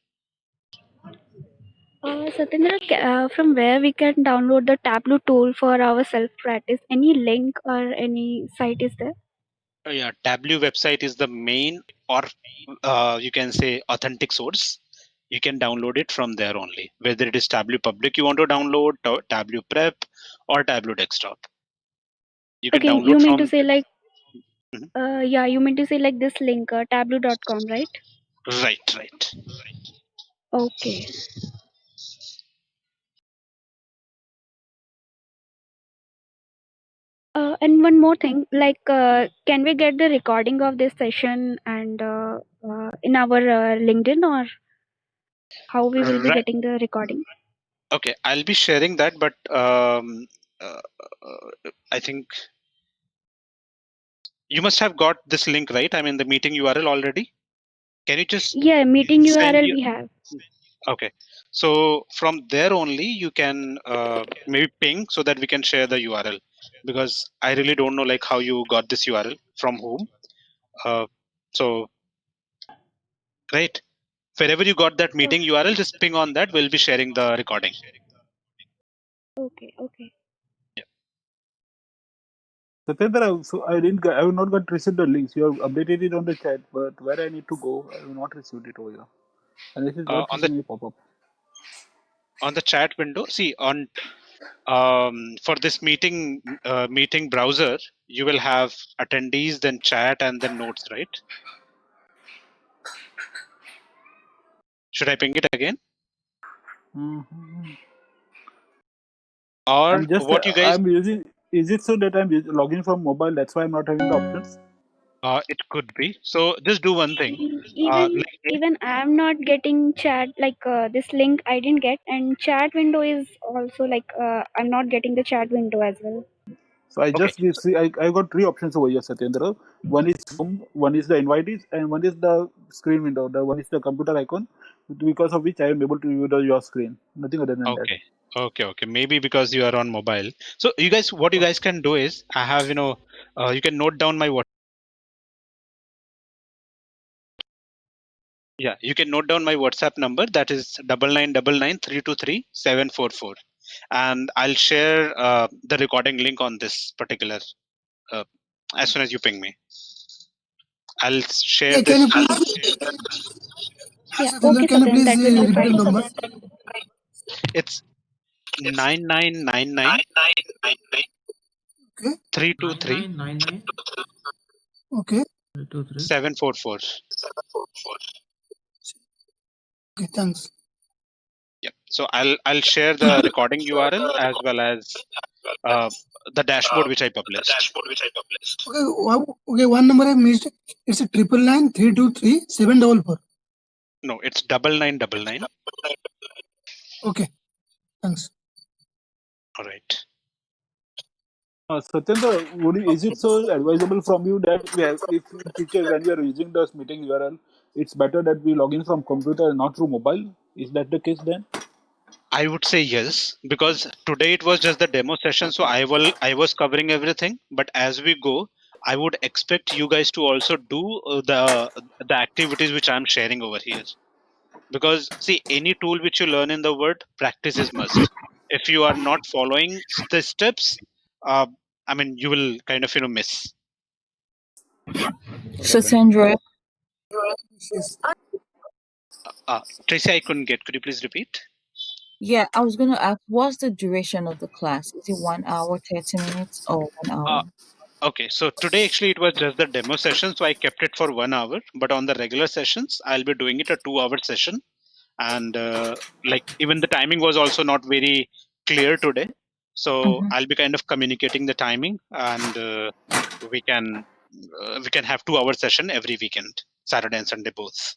Satyendra, from where we can download the Tableau tool for our self-practice? Any link or any site is there? Yeah, Tableau website is the main, or you can say authentic source. You can download it from there only. Whether it is Tableau Public you want to download, Tableau Prep, or Tableau Desktop. You can Okay, you download mean to from. say like, Mhm. yeah, you mean to say like this link, tableau.com, right? Right. Okay. And one more thing, like, can we get the recording of this session and in our LinkedIn, or how we will be Right. getting the recording? Okay, I'll be sharing that, but I think you must have got this link, right? I mean, the meeting URL already. Can you just Yeah, meeting send URL you? we have. Okay, so from there only you can maybe ping so that we can share the URL, because I really don't know like how you got this URL from whom. So right, wherever you got that meeting URL, just ping on that. We'll be sharing the recording. Okay. Satyendra, so I have not got received the links. You have updated it on the chat, but where I need to go, I have not received it over here. And this is not On the receiving any pop-up. chat window, see on for this meeting browser, you will have attendees, then chat, and then notes, right? Should I ping it again, Mhm. or I'm just what you guys? I'm using. Is it so that logging from mobile? That's why I'm not having the options. It could be. So just do one thing. Even Like even I'm not getting chat, like this link I didn't get, and chat window is also like I'm not getting the chat window as well. So I okay, just see I got three options over here, Satyendra. One is home, one is the invitees, and one is the screen window. The one is the computer icon, because of which I am able to view your screen. Nothing other than that. okay. Maybe because you are on mobile. So you guys, what you guys can do is, I have you can note down my what. Yeah, you can note down my WhatsApp number. That is 9999323744, and I'll share the recording link on this particular uh, as soon as you ping me. I'll share Yeah, can this. you please, Yeah, Satyendra, okay, can you Satyam, please that will be repeat the fine. number? It's 9999 Okay, 323 9999 okay, 323. 744. okay, thanks. Yep. So I'll share the recording URL as well as uh, the dashboard which I published. Okay, okay, one number I missed. It's a 999-323-744. No, it's 9999. Okay, thanks. All right. Satyendra, is it so advisable from you that if in future when we are using this meeting URL, it's better that we log in from computer and not through mobile? Is that the case then? I would say yes, because today it was just the demo session, so I was covering everything. But as we go, I would expect you guys to also do the activities which I'm sharing over here. Because see, any tool which you learn in the world, practice is must. If you are not following the steps, uh, I mean, you will kind of miss. Satyendra, Yes. Tracy, I couldn't get. Could you please repeat? yeah, I was gonna ask, what's the duration of the class? Is it 1 hour, 30 minutes, or 1 hour? Okay, so today actually it was just the demo session, so I kept it for 1 hour. But on the regular sessions, I'll be doing it a 2 hour session, and like even the timing was also not very clear today. So Mm-hmm. I'll be kind of communicating the timing, and we can have 2 hour session every weekend, Saturday and Sunday both.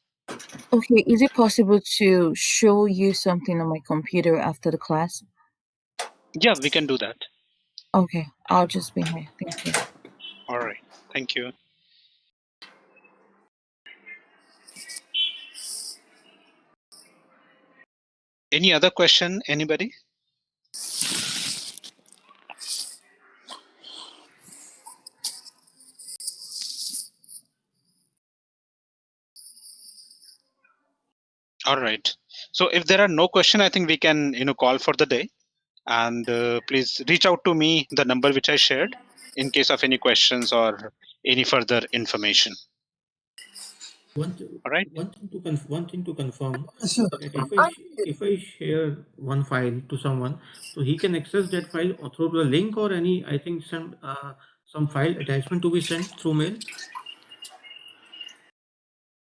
Okay, is it possible to show you something on my computer after the class? Yeah, we can do that. Okay, I'll just be here. Thank you. All right, thank you. Any other question, anybody? All right. So if there are no question, I think we can call for the day. And please reach out to me, the number which I shared, in case of any questions or any further information. All right. One thing to confirm Sure. that if I share one file to someone, so he can access that file through the link or any, I think some file attachment to be sent through mail.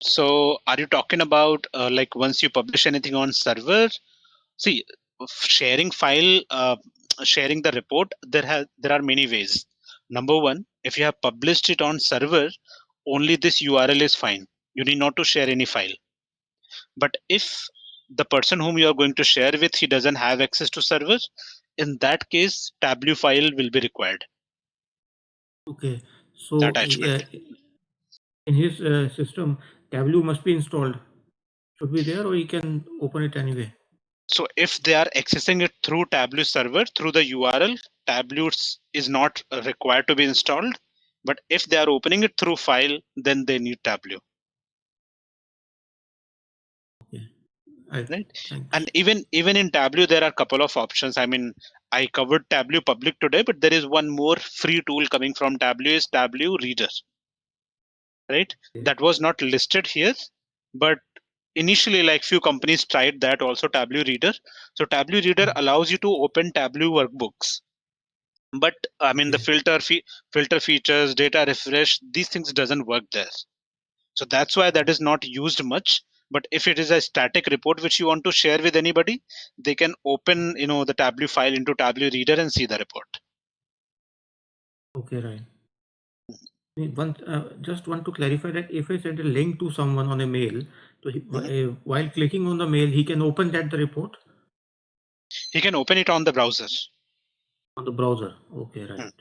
So are you talking about like once you publish anything on server? See, sharing file, sharing the report, there are many ways. Number one, if you have published it on server, only this URL is fine. You need not to share any file. But if the person whom you are going to share with, he doesn't have access to server, in that case, Tableau file will be required. Okay, so Attachment. in his system, Tableau must be installed. Should be there, or he can open it anyway. So if they are accessing it through Tableau server, through the URL, Tableau is not required to be installed. But if they are opening it through file, then they need Tableau. Okay, Right? thanks. And even in Tableau, there are a couple of options. I mean, I covered Tableau Public today, but there is one more free tool coming from Tableau, is Tableau Reader. Right? Okay. That was not listed here, but initially, like few companies tried that also, Tableau Reader. So Tableau Reader allows you to open Tableau workbooks. But I mean, the filter features, data refresh, these things doesn't work there. So that's why that is not used much. But if it is a static report which you want to share with anybody, they can open the Tableau file into Tableau Reader and see the report. Okay, right. Just want to clarify that if I send a link to someone on a mail, so while clicking on the mail, he can open the report? He can open it on the browser. On the browser. Okay, right.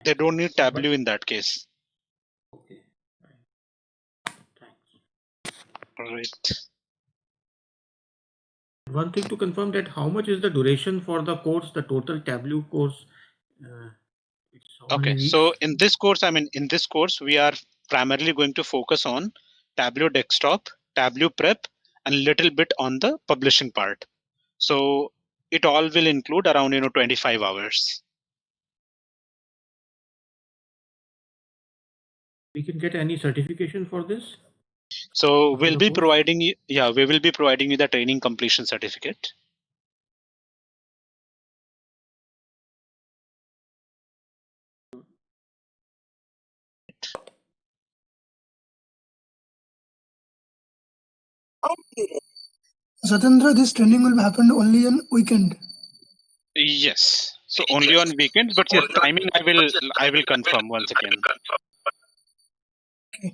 They don't need Tableau in that case. Okay. Right. Thanks. All right. One thing to confirm, that how much is the duration for the course, the total Tableau course? Okay, so in this course, we are primarily going to focus on Tableau Desktop, Tableau Prep, and a little bit on the publishing part. So it all will include around 25 hours. We can get any certification for this? So we'll be providing you, we will be providing you the training completion certificate. Satendra, this training will happen only on weekend. Yes, so only on weekends, but yes, timing I will confirm once again. Okay.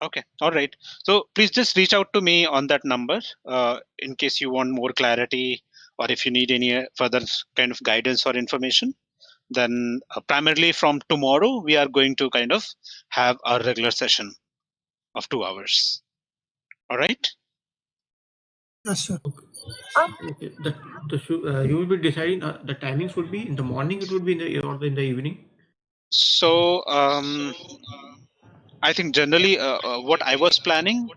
Okay, all right. So please just reach out to me on that number in case you want more clarity or if you need any further kind of guidance or information. Then primarily from tomorrow, we are going to kind of have our regular session of 2 hours. All right. Yes, sure. Okay. You will be deciding the timings would be in the morning. It would be in the evening. So I think generally what I was planning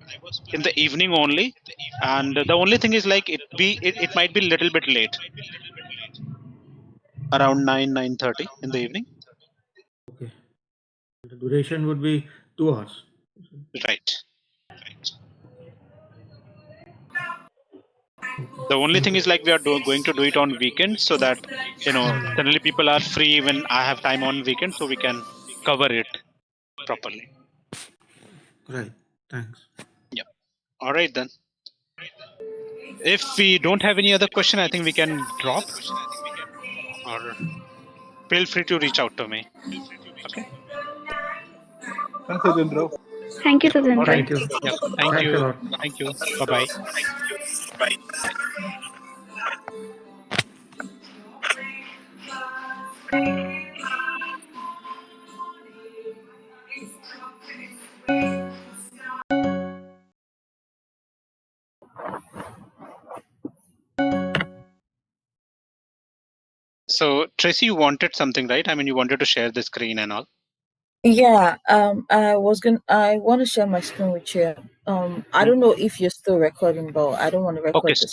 in the evening only, and the only thing is like it might be a little bit late, around 9:30 in the evening. Okay. The duration would be 2 hours. Right. The only thing is like we are going to do it on weekends so that suddenly people are free when I have time on weekend, so we can cover it properly. Right. Thanks. Yeah. All right then. If we don't have any other question, I think we can drop, or feel free to reach out to me. Okay. Thanks, Satendra. Thank you, All Satendra. right. Thank you. Yep. Thank Thanks a you. lot. Thank you. Bye-bye. So Tracy, you wanted something, right? I mean, you wanted to share the screen and all. Yeah, I want to share my screen with you. I don't know if you're still recording, but I don't want to record Okay, this